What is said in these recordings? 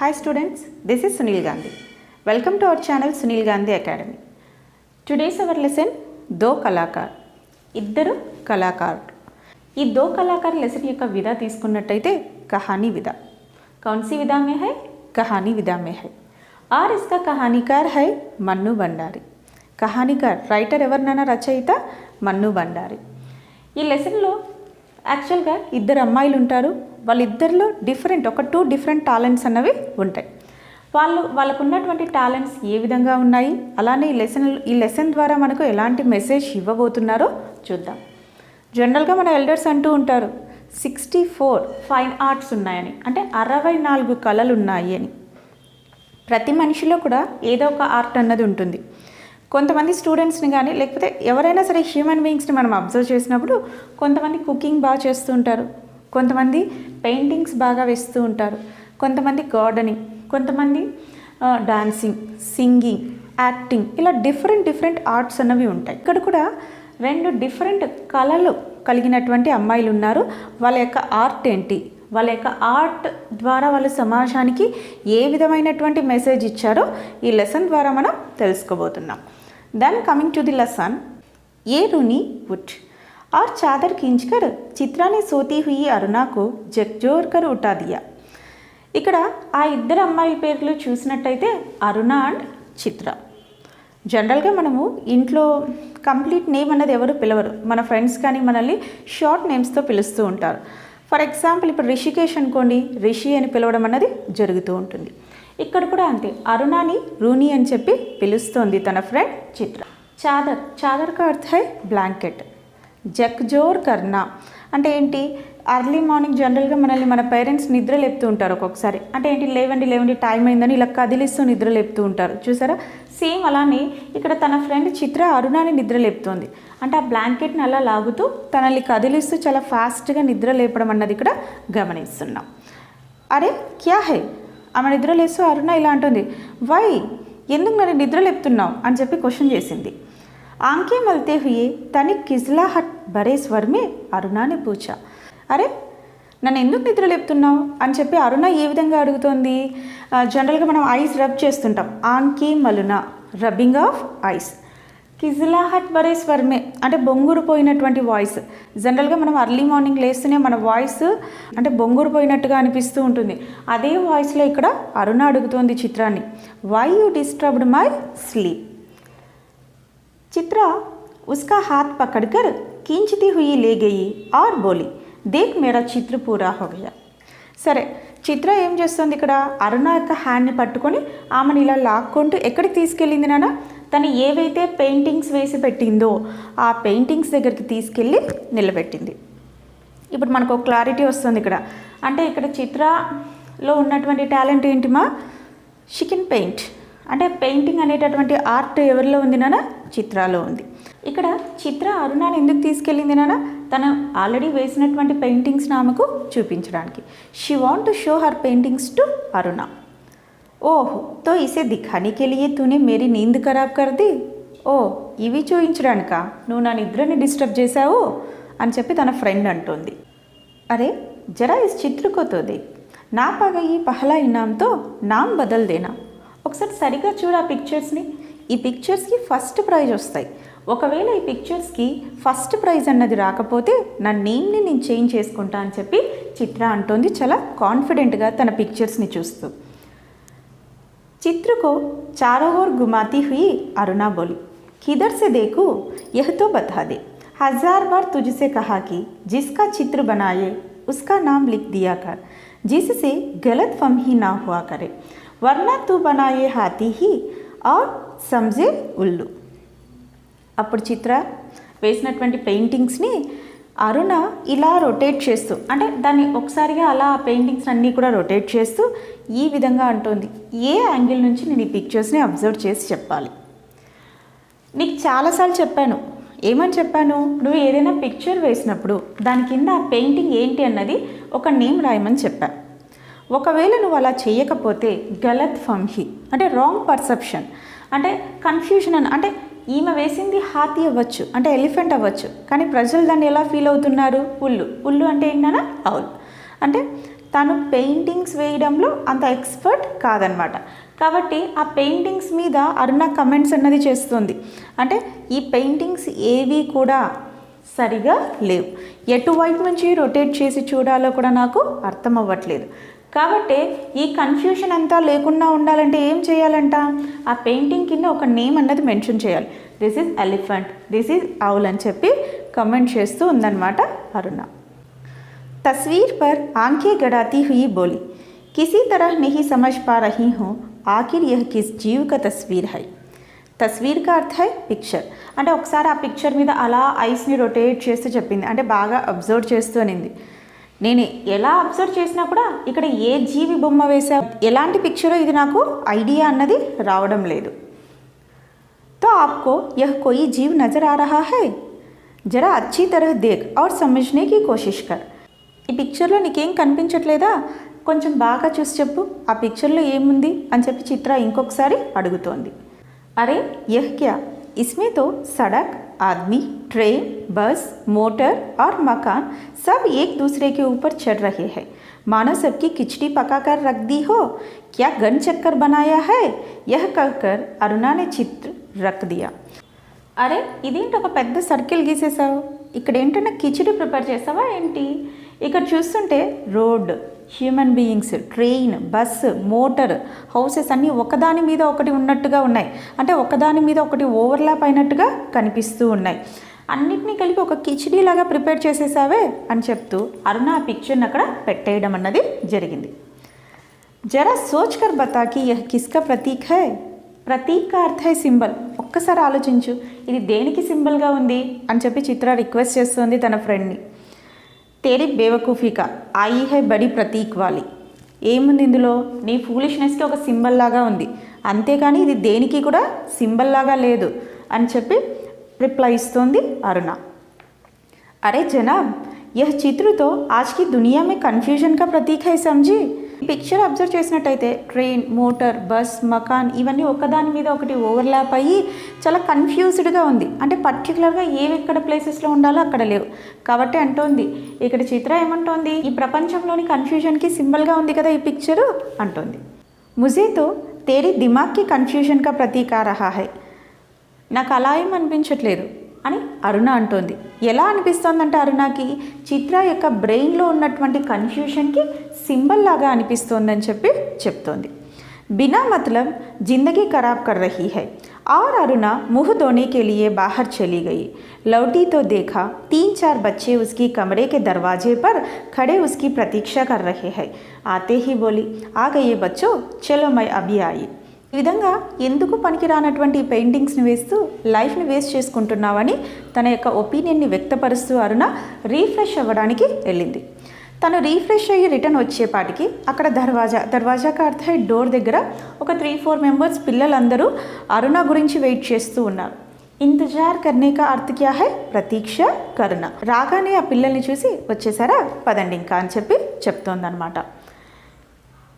Hi students, this is Sunil Gandhi. Welcome to our channel Sunil Gandhi Academy. Today's our lesson दो कलाकार इద్దరు कलाकार ఈ दो कलाकार लेसन యొక్క विधा తీసుకున్నట్టయితే कहानी विधा कौन सी विधा में है कहानी विधा में है और इसका कहानीकार है मन्नू भंडारी कहानीकार राइटर ఎవరన్నా రచయిత మన్ను బండారి ఈ లెసన్ లో యాక్చువల్ గా ఇద్దరు అమ్మాయిలు ఉంటారు వాళ్ళిద్దరిలో డిఫరెంట్ ఒక టూ డిఫరెంట్ టాలెంట్స్ అన్నవి ఉంటాయి వాళ్ళకు ఉన్నటువంటి టాలెంట్స్ ఏ విధంగా ఉన్నాయి అలానే ఈ లెసన్ ద్వారా మనకు ఎలాంటి మెసేజ్ ఇవ్వబోతున్నారో చూద్దాం జనరల్గా మన ఎల్డర్స్ అంటూ ఉంటారు 64 ఫైన్ ఆర్ట్స్ ఉన్నాయని అంటే 64 కళలు ఉన్నాయి అని ప్రతి మనిషిలో కూడా ఏదో ఒక ఆర్ట్ అన్నది ఉంటుంది కొంతమంది స్టూడెంట్స్ని కానీ లేకపోతే ఎవరైనా సరే హ్యూమన్ బీయింగ్స్ని మనం అబ్జర్వ్ చేసినప్పుడు కొంతమంది కుకింగ్ బాగా చేస్తూ ఉంటారు కొంతమంది పెయింటింగ్స్ బాగా వేస్తూ ఉంటారు కొంతమంది గార్డెనింగ్ కొంతమంది డాన్సింగ్ సింగింగ్ యాక్టింగ్ ఇలా డిఫరెంట్ ఆర్ట్స్ అన్నవి ఉంటాయి ఇక్కడ కూడా రెండు డిఫరెంట్ కళలు కలిగినటువంటి అమ్మాయిలు ఉన్నారు వాళ్ళ యొక్క ఆర్ట్ ఏంటి వాళ్ళ యొక్క ఆర్ట్ ద్వారా వాళ్ళు సమాజానికి ఏ విధమైనటువంటి మెసేజ్ ఇచ్చారో ఈ లెసన్ ద్వారా మనం తెలుసుకోబోతున్నాం then coming to the lesson ये रूनी उठ और चादर खींचकर चित्रा ने सोती हुई अरुणा को झकझोर कर उठा दिया ఇక్కడ ఆ ఇద్దరు అమ్మాయిల పేర్లు చూసినట్టయితే అరుణ అండ్ చిత్ర జనరల్గా మనము ఇంట్లో కంప్లీట్ నేమ్ అన్నది ఎవరు పిలవరు మన ఫ్రెండ్స్ కానీ మనల్ని షార్ట్ నేమ్స్తో పిలుస్తూ ఉంటారు ఫర్ ఎగ్జాంపుల్ ఇప్పుడు రిషికేష్ అనుకోండి రిషి అని పిలవడం అన్నది జరుగుతూ ఉంటుంది ఇక్కడ కూడా అంతే అరుణాని రూని అని చెప్పి పిలుస్తోంది తన ఫ్రెండ్ చిత్ర చాదర్ కా అర్థ హై బ్లాంకెట్ జక్జోర్ కర్నా అంటే ఏంటి అర్లీ మార్నింగ్ జనరల్గా మనల్ని మన పేరెంట్స్ నిద్ర లేపుతూ ఉంటారు ఒక్కొక్కసారి అంటే ఏంటి లేవండి టైం అయిందని ఇలా కదిలిస్తూ నిద్ర లేపుతూ ఉంటారు చూసారా సేమ్ అలానే ఇక్కడ తన ఫ్రెండ్ చిత్ర అరుణాని నిద్ర లేపుతోంది అంటే ఆ బ్లాంకెట్ని అలా లాగుతూ తనని కదిలిస్తూ చాలా ఫాస్ట్గా నిద్ర లేపడం అన్నది ఇక్కడ గమనిస్తున్నాం అరే క్యా హై ఆమె నిద్ర లేస్తూ అరుణ ఇలా అంటుంది వై ఎందుకు నన్ను నిద్ర లేపుతున్నావు అని చెప్పి క్వశ్చన్ చేసింది ఆంకే మల్తే హుయే తని కిజ్లాహట్ బరే స్వర్ మే అరుణాని పూచా అరే నన్ను ఎందుకు నిద్ర లేపుతున్నావు అని చెప్పి అరుణ ఏ విధంగా అడుగుతోంది జనరల్గా మనం ఐస్ రబ్ చేస్తుంటాం ఆంకి మలున రబ్బింగ్ ఆఫ్ ఐస్ కిజ్లాహట్ బరే స్వర్మే అంటే బొంగురు పోయినటువంటి వాయిస్ జనరల్గా మనం అర్లీ మార్నింగ్ లేస్తూనే మన వాయిస్ అంటే బొంగురు పోయినట్టుగా అనిపిస్తూ ఉంటుంది అదే వాయిస్లో ఇక్కడ అరుణ అడుగుతోంది చిత్రాన్ని why you disturbed my sleep Chitra उसका हाथ पकड़कर खींचती हुई ले गई और बोली देख मेरा चित्र पूरा हो गया సరే చిత్ర ఏం చేస్తుంది ఇక్కడ అరుణ యొక్క హ్యాండ్ని పట్టుకొని ఆమెను ఇలా లాక్కుంటూ ఎక్కడికి తీసుకెళ్ళింది నాన్న తను ఏవైతే పెయింటింగ్స్ వేసి పెట్టిందో ఆ పెయింటింగ్స్ దగ్గరికి తీసుకెళ్ళి నిలబెట్టింది ఇప్పుడు మనకు ఒక క్లారిటీ వస్తుంది ఇక్కడ అంటే ఇక్కడ చిత్రలో ఉన్నటువంటి టాలెంట్ ఏంటిమా షీ కెన్ పెయింట్ అంటే పెయింటింగ్ అనేటటువంటి ఆర్ట్ ఎవరిలో ఉంది నాన్న చిత్రలో ఉంది ఇక్కడ చిత్ర అరుణాని ఎందుకు తీసుకెళ్ళింది నాన్న తను ఆల్రెడీ వేసినటువంటి పెయింటింగ్స్ ఆమెకు చూపించడానికి she want to show her paintings to Aruna oh तो इसे दिखाने के लिए तूने मेरी नींद खराब कर दी ఓ ఇవి చూయించడానికా నువ్వు నా నిద్రని డిస్టర్బ్ చేశావు అని చెప్పి తన ఫ్రెండ్ అంటుంది అరే జరా ఇస్ చిత్ర కో తో దేఖ్ నా పగయి పహలా ఇనాంతో నామ్ బదల్ దేనా ఒకసారి సరిగా చూడు ఆ పిక్చర్స్ని ఈ పిక్చర్స్కి ఫస్ట్ ప్రైజ్ వస్తాయి ఒకవేళ ఈ పిక్చర్స్కి ఫస్ట్ ప్రైజ్ అన్నది రాకపోతే నా నేమ్ని నేను చేంజ్ చేసుకుంటా అని చెప్పి చిత్ర అంటోంది చాలా కాన్ఫిడెంట్గా తన పిక్చర్స్ని చూస్తూ चित्र को चारों ओर घुमाती हुई अरुणा बोली किधर से देखूं यह तो बता दे 1000 बार तुझसे कहा कि जिसका चित्र बनाए उसका नाम लिख दिया कर जिससे गलत फहमी ना हुआ करे वरना तू बनाए हाथी ही और समझे उल्लू అప్పుడు చిత్ర వేసినటువంటి పెయింటింగ్స్ని అరుణ ఇలా రొటేట్ చేస్తూ అంటే దాన్ని ఒకసారిగా అలా ఆ పెయింటింగ్స్ అన్నీ కూడా రొటేట్ చేస్తూ ఈ విధంగా అంటోంది ఏ యాంగిల్ నుంచి నేను ఈ పిక్చర్స్ని అబ్జర్వ్ చేసి చెప్పాలి నీకు చాలాసార్లు చెప్పాను ఏమని చెప్పాను నువ్వు ఏదైనా పిక్చర్ వేసినప్పుడు దాని కింద ఆ పెయింటింగ్ ఏంటి అన్నది ఒక నేమ్ రాయమని చెప్పాను ఒకవేళ నువ్వు అలా చేయకపోతే గలత్ ఫహ్మీ అంటే రాంగ్ పర్సెప్షన్ అంటే కన్ఫ్యూజన్ అంటే ఈమె వేసింది హాతీ అవ్వచ్చు అంటే ఎలిఫెంట్ అవ్వచ్చు కానీ ప్రజలు దాన్ని ఎలా ఫీల్ అవుతున్నారు ఉల్లు అంటే ఏంటన్నా అవుల్ అంటే తను పెయింటింగ్స్ వేయడంలో అంత ఎక్స్పర్ట్ కాదనమాట. కాబట్టి ఆ పెయింటింగ్స్ మీద అరుణ కమెంట్స్ అన్నది చేస్తుంది. అంటే ఈ పెయింటింగ్స్ ఏవి కూడా సరిగా లేవు, ఎటువైపు నుంచి రొటేట్ చేసి చూడాలో కూడా నాకు అర్థం అవ్వట్లేదు. కాబట్టి ఈ కన్ఫ్యూషన్ అంతా లేకుండా ఉండాలంటే ఏం చేయాలంట, ఆ పెయింటింగ్ కింద ఒక నేమ్ అన్నది మెన్షన్ చేయాలి. This is elephant, this is owl అని చెప్పి కమెంట్ చేస్తూ ఉందన్నమాట అరుణ. तस्वीर पर आंखें गड़ाती हुई बोली, किसी तरह नहीं समझ पा रही हूँ आखिर यह किस जीव का तस्वीर है. తస్వీర్ కా అర్థ హై పిక్చర్. అంటే ఒకసారి ఆ పిక్చర్ మీద అలా ఐస్ని రొటేట్ చేస్తూ చెప్పింది, అంటే బాగా అబ్జర్వ్ చేస్తూ అనింది. నేను ఎలా అబ్జర్వ్ చేసినా కూడా ఇక్కడ ఏ జీవి బొమ్మ వేసా, ఎలాంటి పిక్చరో ఇది నాకు ఐడియా అన్నది రావడం లేదు. తో ఆప్కో యహ్ కోయి జీవ్ నజర్ ఆ రహా హై, జరా అచ్చీ తరహ్ దేఖ్ ఔర్ సమజ్నే కి కోషిష్ కర్. ఈ పిక్చర్లో నీకేం కనిపించట్లేదా, కొంచెం బాగా చూసి చెప్పు, ఆ పిక్చర్లో ఏముంది అని చెప్పి చిత్ర ఇంకొకసారి అడుగుతోంది. అరే యహ్ క్యా, ఇస్మే తో సడక్, ఆద్మీ, ट्रेन, बस, मोटर और मकान सब एक दूसरे के ऊपर चढ़ रहे हैं, मानो सबकी खिचड़ी पका कर रख दी हो, क्या गन चक्कर बनाया है. यह कहकर अरुणा ने चित्र रख दिया. అరే ఇదేంటి ఒక పెద్ద సర్కిల్ గీసేసావు, ఇక్కడ ఏంటంటే కిచిడి ప్రిపేర్ చేసావా ఏంటి. ఇక్కడ చూస్తుంటే road, human beings, train, bus, motor, houses అన్నీ ఒకదాని మీద ఒకటి ఉన్నట్టుగా ఉన్నాయి. అంటే ఒకదాని మీద ఒకటి ఓవర్లాప్ అయినట్టుగా కనిపిస్తూ ఉన్నాయి. అన్నిటినీ కలిపి ఒక కిచిడీ లాగా ప్రిపేర్ చేసేసావే అని చెప్తూ అరుణ ఆ పిక్చర్ని అక్కడ పెట్టేయడం అన్నది జరిగింది. జరా సోచ్ కర్ బతా కి యహ్ కిస్కా ప్రతీక్ హై. ప్రతీక్ కా అర్థ హై సింబల్. ఒక్కసారి ఆలోచించు, ఇది దేనికి సింబల్గా ఉంది అని చెప్పి చిత్ర రిక్వెస్ట్ చేస్తుంది తన ఫ్రెండ్ని. తేరీ బేవకూఫీకా ఆయి హై బడి ప్రతీక్ వాలి. ఏముంది ఇందులో, నీ ఫూలిష్నెస్కి ఒక సింబల్ లాగా ఉంది, అంతేకాని ఇది దేనికి కూడా సింబల్ లాగా లేదు అని చెప్పి రిప్లై ఇస్తుంది అరుణ. అరే జనాబ్, యహ్ చిత్ర తో ఆజ్ కి దునియా మే కన్ఫ్యూజన్ కా ప్రతీక్ హై సమझी. ఈ పిక్చర్ అబ్జర్వ్ చేసినట్టయితే ట్రైన్, మోటార్, బస్, మకాన్ ఇవన్నీ ఒకదాని మీద ఒకటి ఓవర్లాప్ అయ్యి చాలా కన్ఫ్యూజ్డ్గా ఉంది. అంటే పర్టికులర్గా ఏవి ఎక్కడ ప్లేసెస్లో ఉండాలో అక్కడ లేవు. కాబట్టి అంటోంది ఇక్కడ చిత్ర ఏమంటోంది, ఈ ప్రపంచంలోని కన్ఫ్యూజన్కి సింబల్గా ఉంది కదా ఈ పిక్చరు అంటోంది. ముజే తో తేరీ దిమాగ్కి కన్ఫ్యూజన్ కా ప్రతీక్ ఆ రహా హై. నాకు అలా ఏం అనిపించట్లేదు అని అరుణ అంటోంది. ఎలా అనిపిస్తోందంటే అరుణకి చిత్ర యొక్క బ్రెయిన్లో ఉన్నటువంటి కన్ఫ్యూషన్కి సింబల్ లాగా అనిపిస్తోందని చెప్పి చెప్తోంది. बिना मतलब जिंदगी खराब कर रही है. और अरुणा मुँह धोने के लिए बाहर चली गई. लौटी तो देखा 3-4 बच्चे उसकी कमरे के दरवाजे पर खड़े उसकी प्रतीक्षा कर रहे हैं. आते ही बोली, आ गए बच्चों, चलो मैं अभी आई. ఈ విధంగా ఎందుకు పనికిరానటువంటి పెయింటింగ్స్ని వేస్తూ లైఫ్ని వేస్ట్ చేసుకుంటున్నావని తన యొక్క ఒపీనియన్ని వ్యక్తపరుస్తూ అరుణ రీఫ్రెష్ అవ్వడానికి వెళ్ళింది. తను రీఫ్రెష్ అయ్యి రిటర్న్ వచ్చేపాటికి అక్కడ దర్వాజాకి అర్థ డోర్ దగ్గర ఒక 3-4 మెంబర్స్ పిల్లలందరూ అరుణ గురించి వెయిట్ చేస్తూ ఉన్నారు. ఇంతజార్ కర్నే కా అర్థ క్యా హై, ప్రతీక్ష కరుణ. రాగానే ఆ పిల్లల్ని చూసి వచ్చేసారా, పదండి ఇంకా అని చెప్పి చెప్తోందనమాట.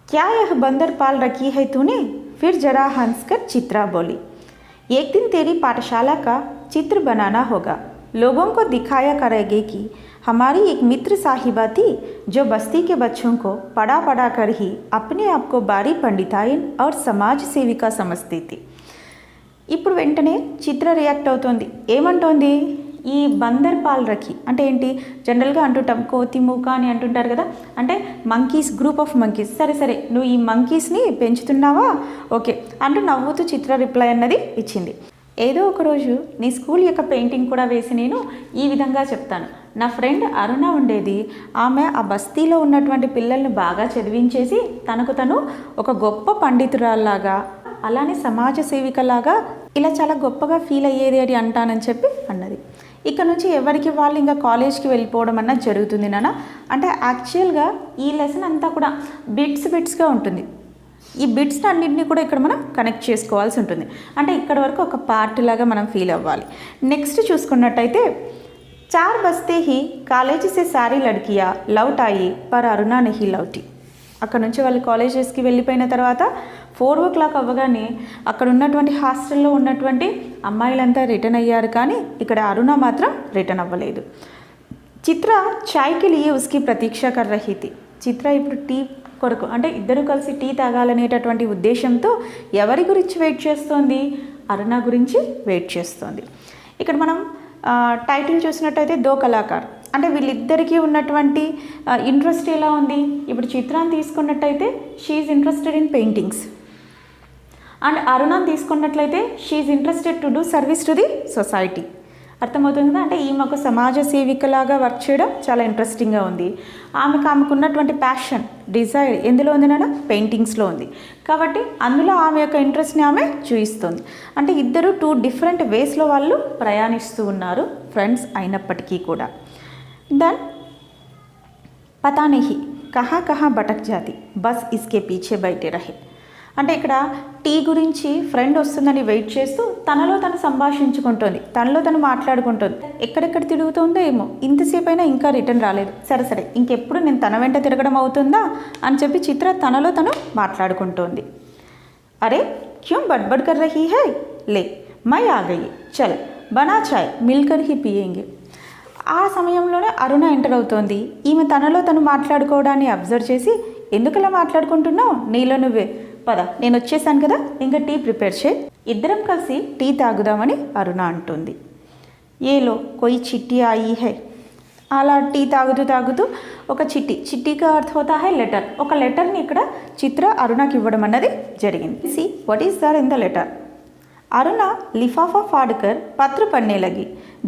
क्या यह बंदर पाल रखी है तूने. फिर जरा हंसकर चित्रा बोली, एक दिन तेरी पाठशाला का चित्र बनाना होगा. लोगों को दिखाया करेगी कि हमारी एक मित्र साहिबा थी जो बस्ती के बच्चों को पढ़ा कर ही अपने आप को बारी पंडिताइन और समाज सेविका समझती थी. ఇప్పుడు వెంటనే చిత్ర రియాక్ట్ అవుతోంది. ఏమంటోంది, ఈ బందర్ పాల్ రఖి అంటే ఏంటి, జనరల్గా అంటుంటాం కోతి మూక అని అంటుంటారు కదా, అంటే మంకీస్, గ్రూప్ ఆఫ్ మంకీస్. సరే నువ్వు ఈ మంకీస్ని పెంచుతున్నావా, ఓకే అంటూ నవ్వుతూ చిత్ర రిప్లై అన్నది ఇచ్చింది. ఏదో ఒకరోజు నీ స్కూల్ యొక్క పెయింటింగ్ కూడా వేసి నేను ఈ విధంగా చెప్తాను. నా ఫ్రెండ్ అరుణ ఉండేది, ఆమె ఆ బస్తీలో ఉన్నటువంటి పిల్లల్ని బాగా చదివించేసి తనకు తను ఒక గొప్ప పండితురాల్లాగా, అలానే సమాజ సేవికలాగా ఇలా చాలా గొప్పగా ఫీల్ అయ్యేది అని అంటానని చెప్పి అన్నది. ఇక్కడ నుంచి ఎవరికి వాళ్ళు ఇంకా కాలేజ్కి వెళ్ళిపోవడం అన్నది జరుగుతుంది నాన్న. అంటే యాక్చువల్గా ఈ లెసన్ అంతా కూడా బిట్స్గా ఉంటుంది. ఈ బిట్స్ అన్నింటినీ కూడా ఇక్కడ మనం కనెక్ట్ చేసుకోవాల్సి ఉంటుంది. అంటే ఇక్కడ వరకు ఒక పార్ట్ లాగా మనం ఫీల్ అవ్వాలి. నెక్స్ట్ చూసుకున్నట్టయితే 4 बजते ही कॉलेज से सारी लड़कियां लौट आई पर अरुणा नहीं लौटी. అక్కడ నుంచి వాళ్ళు కాలేజెస్కి వెళ్ళిపోయిన తర్వాత 4 o'clock అవ్వగానే అక్కడ ఉన్నటువంటి హాస్టల్లో ఉన్నటువంటి అమ్మాయిలంతా రిటర్న్ అయ్యారు, కానీ ఇక్కడ అరుణ మాత్రం రిటర్న్ అవ్వలేదు. చిత్ర చాయ్కి లియే ఉస్కి ప్రతీక్ష కర్ రహీ థీ. చిత్ర ఇప్పుడు టీ కొరకు అంటే ఇద్దరు కలిసి టీ తాగాలనేటటువంటి ఉద్దేశంతో ఎవరి గురించి వెయిట్ చేస్తోంది? అరుణ గురించి వెయిట్ చేస్తోంది. ఇక్కడ మనం టైటిల్ చూసినట్టయితే దో కళాకార్, అంటే వీళ్ళిద్దరికీ ఉన్నటువంటి ఇంట్రెస్ట్ ఎలా ఉంది? ఇప్పుడు చిత్రాన్ని తీసుకున్నట్టయితే she is interested in paintings, and అరుణాన్ని తీసుకున్నట్లయితే she is interested to do service to the society. అర్థమవుతుంది కదా? అంటే ఈమె ఒక సమాజ సేవికలాగా వర్క్ చేయడం చాలా ఇంట్రెస్టింగ్గా ఉంది. ఆమెకు ఉన్నటువంటి ప్యాషన్, డిజైర్ ఎందులో ఉంది నాన్న? పెయింటింగ్స్లో ఉంది. కాబట్టి అందులో ఆమె యొక్క ఇంట్రెస్ట్ని ఆమె చూపిస్తుంది. అంటే ఇద్దరు 2 డిఫరెంట్ వేస్లో వాళ్ళు ప్రయాణిస్తూ ఉన్నారు, ఫ్రెండ్స్ అయినప్పటికీ కూడా. దెన్ పతా నహీ కహా కహా భటక్ జాతి బస్ ఇస్కే పీछे బైఠే రహే. అంటే ఇక్కడ టీ గురించి ఫ్రెండ్ వస్తుందని వెయిట్ చేస్తూ తనలో తను సంభాషించుకుంటుంది, తనలో తను మాట్లాడుకుంటుంది. ఎక్కడెక్కడ తిరుగుతుందో ఏమో, ఇంతసేపు అయినా ఇంకా రిటర్న్ రాలేదు, సరే ఇంకెప్పుడు నేను తన వెంట తిరగడం అవుతుందా అని చెప్పి చిత్ర తనలో తను మాట్లాడుకుంటోంది. అరే క్యూం బడ్బడ్ కర్ రహీ హై, లే మై ఆ గయి, చల్ బనా చాయ్ మిల్కర్ హీ పియేంగే. ఆ సమయంలోనే అరుణ ఎంటర్ అవుతోంది. ఈమె తనలో తను మాట్లాడుకోవడాన్ని అబ్జర్వ్ చేసి, ఎందుకలా మాట్లాడుకుంటున్నావు, నీలో నువ్వే, పద నేను వచ్చేసాను కదా, ఇంకా టీ ప్రిపేర్ చేయి, ఇద్దరం కలిసి టీ తాగుదామని అరుణ అంటుంది. ఏలో కొయి చిట్టి ఆయి హై. అలా టీ తాగుతూ ఒక చిట్టీగా అర్థ హోతా హై లెటర్, ఒక లెటర్ని ఇక్కడ చిత్ర అరుణకి ఇవ్వడం అన్నది జరిగింది. See what is there in the letter? Aruna लिफाफा फाड़कर पत्र पढ़ने लगी.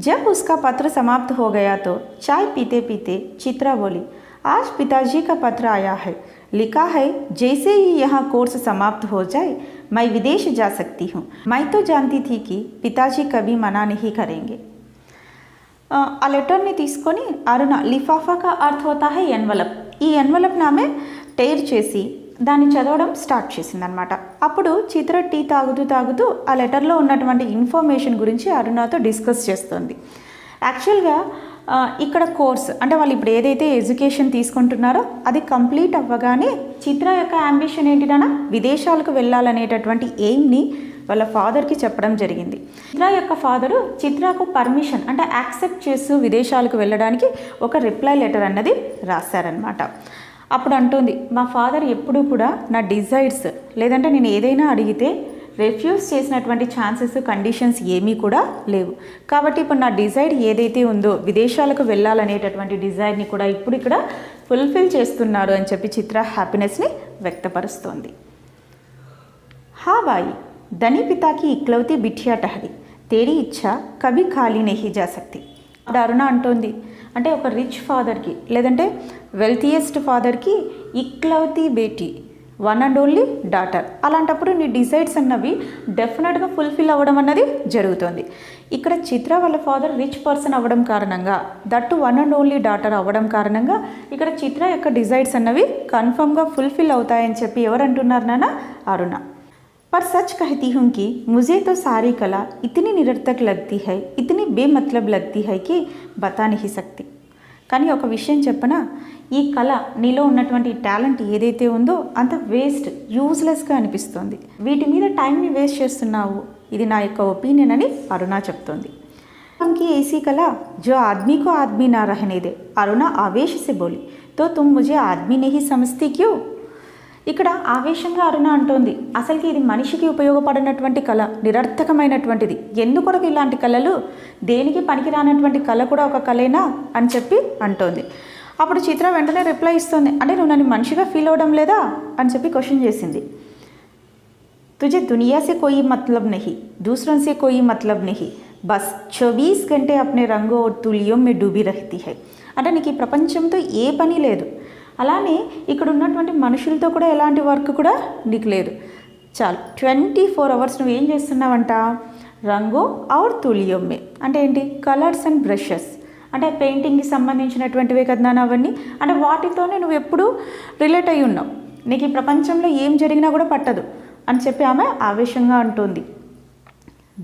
जब उसका पत्र समाप्त हो गया तो चाय पीते पीते चित्रा बोली, आज पिताजी का पत्र आया है. लिखा है, जैसे ही यहाँ कोर्स समाप्त हो जाए मैं विदेश जा सकती हूँ. मैं तो जानती थी कि पिताजी कभी मना नहीं करेंगे. आ लेटर ने తీసుకొని అరుణ, లిఫాఫా కా అర్థ హోతా హై ఎన్వలప్, ఈ ఎన్వలప్ని ఆమె టేర్ చేసి దాన్ని చదవడం స్టార్ట్ చేసిందనమాట. అప్పుడు చిత్ర టీ తాగుతూ ఆ లెటర్లో ఉన్నటువంటి ఇన్ఫర్మేషన్ గురించి అరుణతో డిస్కస్ చేస్తుంది. యాక్చువల్గా ఇక్కడ కోర్స్ అంటే వాళ్ళు ఇప్పుడు ఏదైతే ఎడ్యుకేషన్ తీసుకుంటున్నారో అది కంప్లీట్ అవ్వగానే చిత్ర యొక్క యాంబిషన్ ఏంటిదన్నా విదేశాలకు వెళ్ళాలనేటటువంటి ఎయిమ్ని వాళ్ళ ఫాదర్కి చెప్పడం జరిగింది. చిత్ర యొక్క ఫాదరు చిత్రకు పర్మిషన్ అంటే యాక్సెప్ట్ చేస్తూ విదేశాలకు వెళ్ళడానికి ఒక రిప్లై లెటర్ అన్నది రాశారనమాట. అప్పుడు అంటుంది, మా ఫాదర్ ఎప్పుడూ కూడా నా డిజైర్స్ లేదంటే నేను ఏదైనా అడిగితే రిఫ్యూజ్ చేసినటువంటి ఛాన్సెస్, కండిషన్స్ ఏమీ కూడా లేవు. కాబట్టి ఇప్పుడు నా డిజైర్ ఏదైతే ఉందో విదేశాలకు వెళ్ళాలనేటటువంటి డిజైర్ని కూడా ఇప్పుడు ఇక్కడ ఫుల్ఫిల్ చేస్తున్నారు అని చెప్పి చిత్ర హ్యాపీనెస్ని వ్యక్తపరుస్తోంది. హా బాయి ధనీ పితాకి ఇక్లౌతి బిఠియా టహరి, తేరీ ఇచ్చా కభీ ఖాళీ నహీ జా సక్తి. అప్పుడు అరుణ అంటోంది, అంటే ఒక రిచ్ ఫాదర్కి లేదంటే వెల్తియెస్ట్ ఫాదర్కి ఇక్లౌతి బేటీ, వన్ అండ్ ఓన్లీ డాటర్, అలాంటప్పుడు నీ డిజైర్స్ అన్నవి డెఫినెట్గా ఫుల్ఫిల్ అవ్వడం అన్నది జరుగుతుంది. ఇక్కడ చిత్ర వాళ్ళ ఫాదర్ రిచ్ పర్సన్ అవ్వడం కారణంగా, that one and only daughter అవ్వడం కారణంగా ఇక్కడ చిత్ర యొక్క డిజైర్స్ అన్నవి కన్ఫర్మ్గా ఫుల్ఫిల్ అవుతాయని చెప్పి ఎవరు అంటున్నారు నాన్న? అరుణ. पर सच कहती हूँ कि मुझे तो सारी कला इतनी निरर्थक लगती है, इतनी बेमतलब लगती है कि बता नहीं सकती. కానీ ఒక విషయం చెప్పనా, ఈ కళ నీలో ఉన్నటువంటి టాలెంట్ ఏదైతే ఉందో అంత వేస్ట్, యూజ్లెస్గా అనిపిస్తుంది. వీటి మీద టైంని వేస్ట్ చేస్తున్నావు, ఇది నా యొక్క ఒపీనియన్ అని అరుణ చెప్తోంది. हमकी ऐसी कला जो आदमी को आदमी ना रहने दे, अरुणा आवेश से बोली, तो तुम मुझे आदमी नहीं समझती क्यों? ఇక్కడ ఆవేశంగా అరుణ అంటోంది, అసలుకి ఇది మనిషికి ఉపయోగపడినటువంటి కళ, నిరర్థకమైనటువంటిది, ఎందుకొరకు ఇలాంటి కళలు, దేనికి పనికిరానటువంటి కళ కూడా ఒక కళేనా అని చెప్పి అంటోంది. అప్పుడు చిత్ర వెంటనే రిప్లై ఇస్తుంది, అంటే నువ్వు నన్ను మనిషిగా ఫీల్ అవ్వడం లేదా అని చెప్పి క్వశ్చన్ చేసింది. तुझे दुनिया से कोई मतलब नहीं, दूसरों से कोई मतलब नहीं, बस 24 घंटे अपने रंगों और तुलियों में डूबी रहती है. అంటే నీకు ఈ ప్రపంచంతో ఏ పని లేదు, అలానే ఇక్కడ ఉన్నటువంటి మనుషులతో కూడా ఎలాంటి వర్క్ కూడా నీకు లేదు. చాలు 24 అవర్స్ నువ్వు ఏం చేస్తున్నావంట, రంగు ఔర్ తులియమ్మే అంటే ఏంటి, కలర్స్ అండ్ బ్రషెస్, అంటే పెయింటింగ్కి సంబంధించినటువంటివే కదా అవన్నీ, అంటే వాటితోనే నువ్వు ఎప్పుడూ రిలేట్ అయి ఉన్నావు, నీకు ఈ ప్రపంచంలో ఏం జరిగినా కూడా పట్టదు అని చెప్పి ఆమె ఆవేశంగా అంటుంది.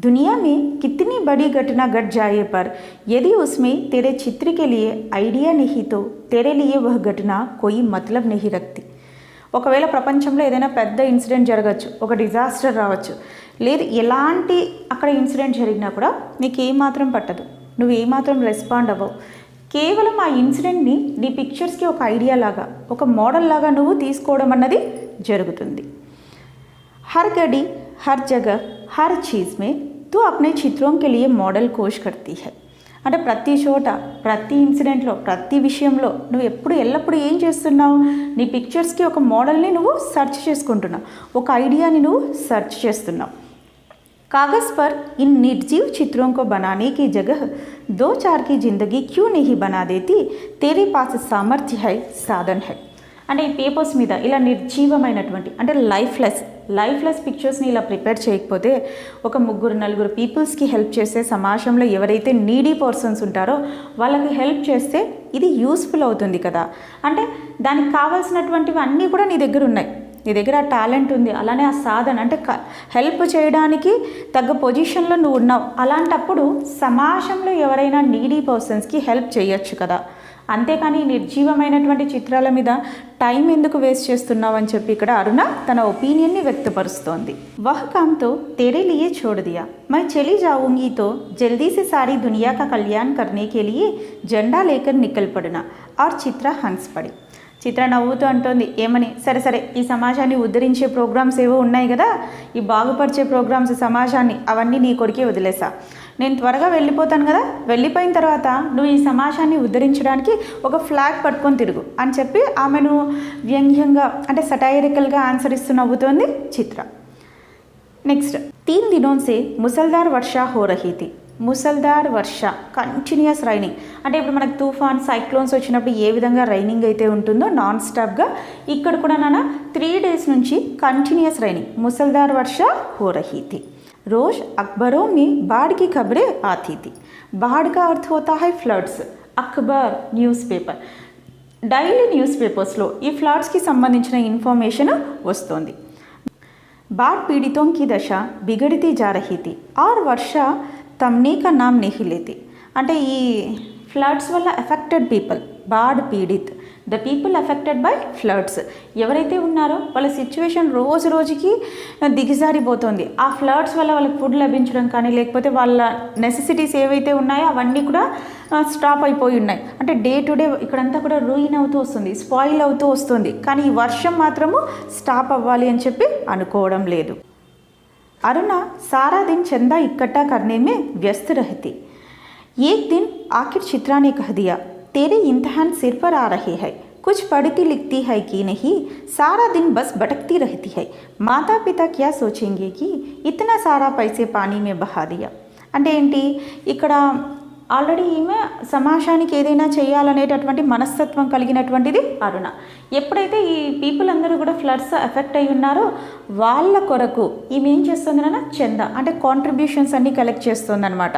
दुनिया में कितनी बड़ी घटना घट जाए पर यदि उसमें तेरे चित्र के लिए आइडिया नहीं तो तेरे लिए वह घटना कोई मतलब नहीं रखती. ఒకవేళ ప్రపంచంలో ఏదైనా పెద్ద ఇన్సిడెంట్ జరగచ్చు, ఒక డిజాస్టర్ రావచ్చు, లేదు ఎలాంటి అక్కడ ఇన్సిడెంట్ జరిగినా కూడా నీకు ఏమాత్రం పట్టదు, నువ్వు ఏమాత్రం రెస్పాండ్ అవ్వవు. కేవలం ఆ ఇన్సిడెంట్ని నీ పిక్చర్స్కి ఒక ఐడియా లాగా, ఒక మోడల్ లాగా నువ్వు తీసుకోవడం అన్నది జరుగుతుంది. हर घड़ी हर जगह हर चीज़ में तू अपने चित्रों के लिए मॉडल खोज करती है. అంటే ప్రతి చోట, ప్రతి ఇన్సిడెంట్లో, ప్రతి విషయంలో నువ్వు ఎల్లప్పుడూ ఏం చేస్తున్నావు, నీ పిక్చర్స్కి ఒక మోడల్ని నువ్వు సెర్చ్ చేసుకుంటున్నావు, ఒక ఐడియాని నువ్వు సెర్చ్ చేస్తున్నావు. कागज़ पर इन निर्जीव चित्रों को बनाने की जगह 2-4 की ज़िंदगी क्यों नहीं बना देती, तेरे पास सामर्थ्य है, साधन है. అంటే ఈ పేపర్స్ మీద ఇలా నిర్జీవమైనటువంటి అంటే లైఫ్లెస్ పిక్చర్స్ని ఇలా ప్రిపేర్ చేయకపోతే ఒక 3-4 పీపుల్స్కి హెల్ప్ చేస్తే, సమాజంలో ఎవరైతే నీడీ పర్సన్స్ ఉంటారో వాళ్ళకి హెల్ప్ చేస్తే ఇది యూస్ఫుల్ అవుతుంది కదా. అంటే దానికి కావాల్సినటువంటివి అన్నీ కూడా నీ దగ్గర ఉన్నాయి, నీ దగ్గర ఆ టాలెంట్ ఉంది, అలానే ఆ సాధన అంటే హెల్ప్ చేయడానికి తగ్గ పొజిషన్లో నువ్వు ఉన్నావు. అలాంటప్పుడు సమాజంలో ఎవరైనా నీడీ పర్సన్స్కి హెల్ప్ చేయొచ్చు కదా. అంతేకాని నిర్జీవమైనటువంటి చిత్రాల మీద టైం ఎందుకు వేస్ట్ చేస్తున్నావు అని చెప్పి ఇక్కడ అరుణ తన ఒపీనియన్ని వ్యక్తపరుస్తోంది. వహ్ కామ్ తో तेरे लिए छोड़ दिया, मैं चली जाऊंगी तो जल्दी से सारी दुनिया का कल्याण करने के लिए झंडा लेकर निकल पड़ना और చిత్ర హన్స్ పడి. చిత్ర నవ్వుతూ అంటోంది, ఏమని, సరే ఈ సమాజాన్ని ఉద్ధరించే ప్రోగ్రామ్స్ ఏవో ఉన్నాయి కదా, ఈ బాగుపరిచే ప్రోగ్రామ్స్ సమాజాన్ని, అవన్నీ నీ కొరికే వదిలేసా, నేను త్వరగా వెళ్ళిపోతాను కదా, వెళ్ళిపోయిన తర్వాత నువ్వు ఈ సమాజాన్ని ఉద్ధరించడానికి ఒక ఫ్లాగ్ పట్టుకొని తిరుగు అని చెప్పి ఆమెను వ్యంగ్యంగా అంటే సటైరికల్గా ఆన్సర్ ఇస్తూ నవ్వుతోంది చిత్ర. నెక్స్ట్ 3 दिनों से मुसलधार वर्षा हो रही थी. ముసల్ధార్ వర్ష, కంటిన్యూస్ రైనింగ్. అంటే ఇప్పుడు మనకు తుఫాన్, సైక్లోన్స్ వచ్చినప్పుడు ఏ విధంగా రైనింగ్ అయితే ఉంటుందో నాన్ స్టాప్గా ఇక్కడ కూడా నాన్న 3 days నుంచి కంటిన్యూస్ రైనింగ్. ముసల్ధార్ వర్ష హో రహీ థీ. रोज अखबारों में बाढ़ की खबरें आती थी. बाढ़ का अर्थ होता है फ्लड्स. అక్బర్ న్యూస్ పేపర్, డైలీ న్యూస్ పేపర్స్లో ఈ ఫ్లడ్స్కి సంబంధించిన ఇన్ఫర్మేషన్ వస్తుంది. बाढ़ पीड़ितों की दशा बिगड़ती जा रही थी और वर्षा थमने का नाम नहीं लेती. అంటే ఈ ఫ్లడ్స్ వల్ల ఎఫెక్టెడ్ పీపుల్, బాడ్ పీడిత్, the people affected by floods ఎవరైతే ఉన్నారో వాళ్ళ సిచ్యువేషన్ రోజుకి దిగజారిపోతుంది. ఆ ఫ్లడ్స్ వల్ల వాళ్ళకి ఫుడ్ లభించడం కానీ, లేకపోతే వాళ్ళ నెసెసిటీస్ ఏవైతే ఉన్నాయో అవన్నీ కూడా స్టాప్ అయిపోయి ఉన్నాయి. అంటే డే టు డే ఇక్కడంతా కూడా రూయిన్ అవుతూ వస్తుంది, స్పాయిల్ అవుతూ వస్తుంది. కానీ ఈ వర్షం మాత్రము స్టాప్ అవ్వాలి అని చెప్పి అనుకోవడం లేదు. अरुणा सारा दिन चंदा इकट्ठा करने में व्यस्त रहती. एक दिन आखिर चित्रा ने कह दिया, तेरे इम्तिहान सिर पर आ रहे हैं, कुछ पढ़ती लिखती है कि नहीं, सारा दिन बस भटकती रहती है, माता पिता क्या सोचेंगे कि इतना सारा पैसे पानी में बहा दिया. అంటే ఏంటి, ఇక్కడ ఆల్రెడీ ఈమె సమాజానికి ఏదైనా చేయాలనేటటువంటి మనస్తత్వం కలిగినటువంటిది అరుణ. ఎప్పుడైతే ఈ పీపుల్ అందరూ కూడా ఫ్లడ్స్ ఎఫెక్ట్ అయి ఉన్నారో వాళ్ళ కొరకు ఈమె ఏం చేస్తుంది అన్న, చందా అంటే కాంట్రిబ్యూషన్స్ అన్నీ కలెక్ట్ చేస్తుంది అనమాట.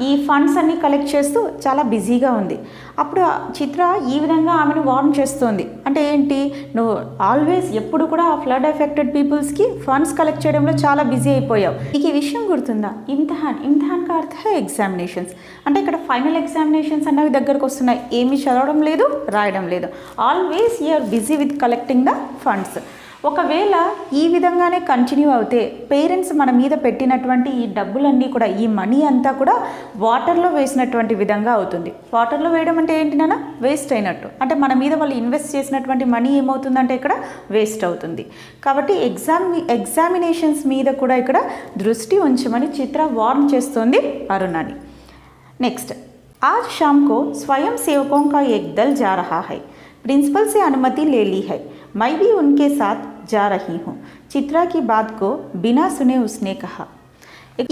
ఈ ఫండ్స్ అన్నీ కలెక్ట్ చేస్తూ చాలా బిజీగా ఉంది. అప్పుడు చిత్ర ఈ విధంగా ఆమెను వార్న్ చేస్తుంది. అంటే ఏంటి, నువ్వు ఆల్వేస్ ఎప్పుడు కూడా ఆ ఫ్లడ్ ఎఫెక్టెడ్ పీపుల్స్కి ఫండ్స్ కలెక్ట్ చేయడంలో చాలా బిజీ అయిపోయావు. నీకు ఈ విషయం గుర్తుందా, ఇమ్తిహాన్ కా అర్థ ఎగ్జామినేషన్స్. అంటే ఇక్కడ ఫైనల్ ఎగ్జామినేషన్స్ అన్నవి దగ్గరకు వస్తున్నాయి, ఏమీ చదవడం లేదు, రాయడం లేదు, always you are busy with collecting the funds. ఒకవేళ ఈ విధంగానే కంటిన్యూ అవుతే పేరెంట్స్ మన మీద పెట్టినటువంటి ఈ డబ్బులన్నీ కూడా, ఈ మనీ అంతా కూడా వాటర్లో వేసినటువంటి విధంగా అవుతుంది. వాటర్లో వేయడం అంటే ఏంటి నాన్న, వేస్ట్ అయినట్టు. అంటే మన మీద వాళ్ళు ఇన్వెస్ట్ చేసినటువంటి మనీ ఏమవుతుందంటే ఇక్కడ వేస్ట్ అవుతుంది. కాబట్టి ఎగ్జామినేషన్స్ మీద కూడా ఇక్కడ దృష్టి ఉంచమని చిత్ర వార్న్ చేస్తోంది అరుణని. నెక్స్ట్, आज शाम को स्वयं सेवकों का एक दल जा रहा है, प्रिंसिपल से अनुमति ले ली है, मैं भी उनके साथ जा रही हूँ, चित्रा की बात को बिना सुने उसने कहा.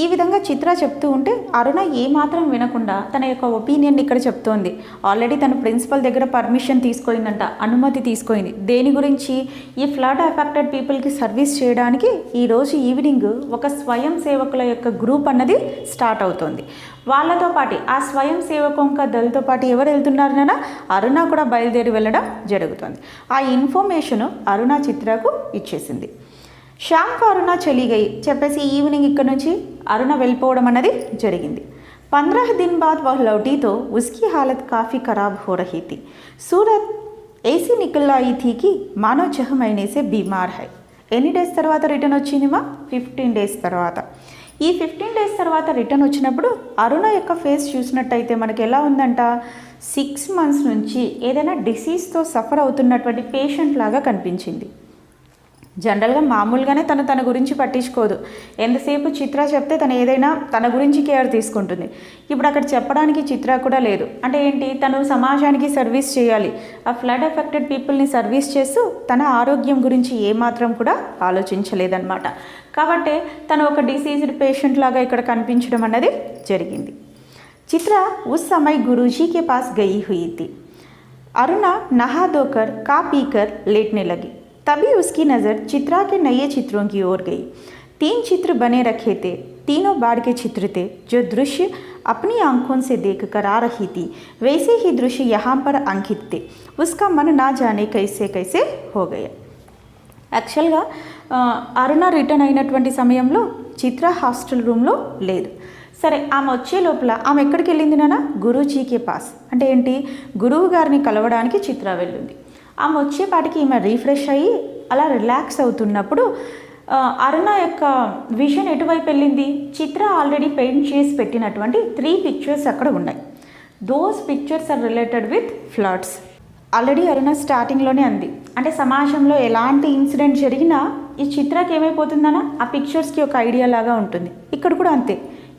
ఈ విధంగా చిత్ర చెప్తూ ఉంటే అరుణ ఏమాత్రం వినకుండా తన యొక్క ఒపీనియన్ ఇక్కడ చెప్తోంది. ఆల్రెడీ తన ప్రిన్సిపల్ దగ్గర పర్మిషన్ తీసుకోయిందంట, అనుమతి తీసుకోయింది. దేని గురించి, ఈ ఫ్లడ్ ఎఫెక్టెడ్ పీపుల్కి సర్వీస్ చేయడానికి ఈరోజు ఈవినింగ్ ఒక స్వయం సేవకుల యొక్క గ్రూప్ అన్నది స్టార్ట్ అవుతుంది. వాళ్ళతో పాటు ఆ స్వయం సేవకొంక దళతో పాటు ఎవరు వెళ్తున్నారు నాన్న, అరుణ కూడా బయలుదేరి వెళ్ళడం జరుగుతుంది. ఆ ఇన్ఫర్మేషన్ అరుణ చిత్రకు ఇచ్చేసింది. శ్యామ్ కు అరుణ చలి గయి చెప్పేసి ఈవినింగ్ ఇక్కడ నుంచి అరుణ వెళ్ళిపోవడం అన్నది జరిగింది. 15 दिन बाद वह लौटी तो उसकी हालत काफ़ी ख़राब हो रही थी. सूरत ऐसी निकल आई थी कि मानो 6 महीने से बीमार है. ఎన్ని డేస్ తర్వాత రిటర్న్ వచ్చింది మా, 15 days తర్వాత. ఈ 15 డేస్ తర్వాత రిటర్న్ వచ్చినప్పుడు అరుణ యొక్క ఫేస్ చూసినట్టయితే మనకి ఎలా ఉందంట, 6 months నుంచి ఏదైనా డిసీజ్తో సఫర్ అవుతున్నటువంటి పేషెంట్ లాగా కనిపించింది. జనరల్గా మామూలుగానే తన గురించి పట్టించుకోదు. ఎంతసేపు చిత్ర చెప్తే తను ఏదైనా తన గురించి కేర్ తీసుకుంటుంది. ఇప్పుడు అక్కడ చెప్పడానికి చిత్ర కూడా లేదు. అంటే ఏంటి, తను సమాజానికి సర్వీస్ చేయాలి. ఆ ఫ్లడ్ ఎఫెక్టెడ్ పీపుల్ని సర్వీస్ చేస్తూ తన ఆరోగ్యం గురించి ఏమాత్రం కూడా ఆలోచించలేదన్నమాట. కాబట్టి తను ఒక డిసీజ్డ్ పేషెంట్ లాగా ఇక్కడ కనిపించడం అన్నది జరిగింది. చిత్ర ఉస్ సమయ్ గురూజీ కే పాస్ గయి హుయి థీ. अरुणा नहा धोकर खा पीकर लेटने लगी. तभी उसकी नज़र चित्रा के नए चित्रों की ओर गई. 3 चित्र बने रखे थे. तीनों बाढ़ के चित्र थे. जो दृश्य अपनी आंखों से देखकर आ रही थी वैसे ही दृश्य यहाँ पर अंकित थे. उसका मन ना जाने कैसे कैसे हो गया. యాక్చువల్గా అరుణ రిటర్న్ అయినటువంటి సమయంలో చిత్ర హాస్టల్ రూమ్లో లేదు. సరే, ఆమె వచ్చే లోపల ఆమె ఎక్కడికి వెళ్ళింది నాన్న, గురూజీకే పాస్. అంటే ఏంటి, గురువు గారిని కలవడానికి చిత్ర వెళ్ళింది. ఆమె వచ్చేపాటికి ఈమె రీఫ్రెష్ అయ్యి అలా రిలాక్స్ అవుతున్నప్పుడు అరుణ యొక్క విజన్ ఎటువైపు వెళ్ళింది, చిత్ర ఆల్రెడీ పెయింట్ చేసి పెట్టినటువంటి 3 pictures అక్కడ ఉన్నాయి. Those pictures are related with floods. Already Aruna స్టార్టింగ్లోనే అంది, అంటే సమాజంలో ఎలాంటి ఇన్సిడెంట్ జరిగినా ఈ చిత్రకి ఏమైపోతుందన్న ఆ పిక్చర్స్కి ఒక ఐడియా లాగా ఉంటుంది. ఇక్కడ కూడా అంతే.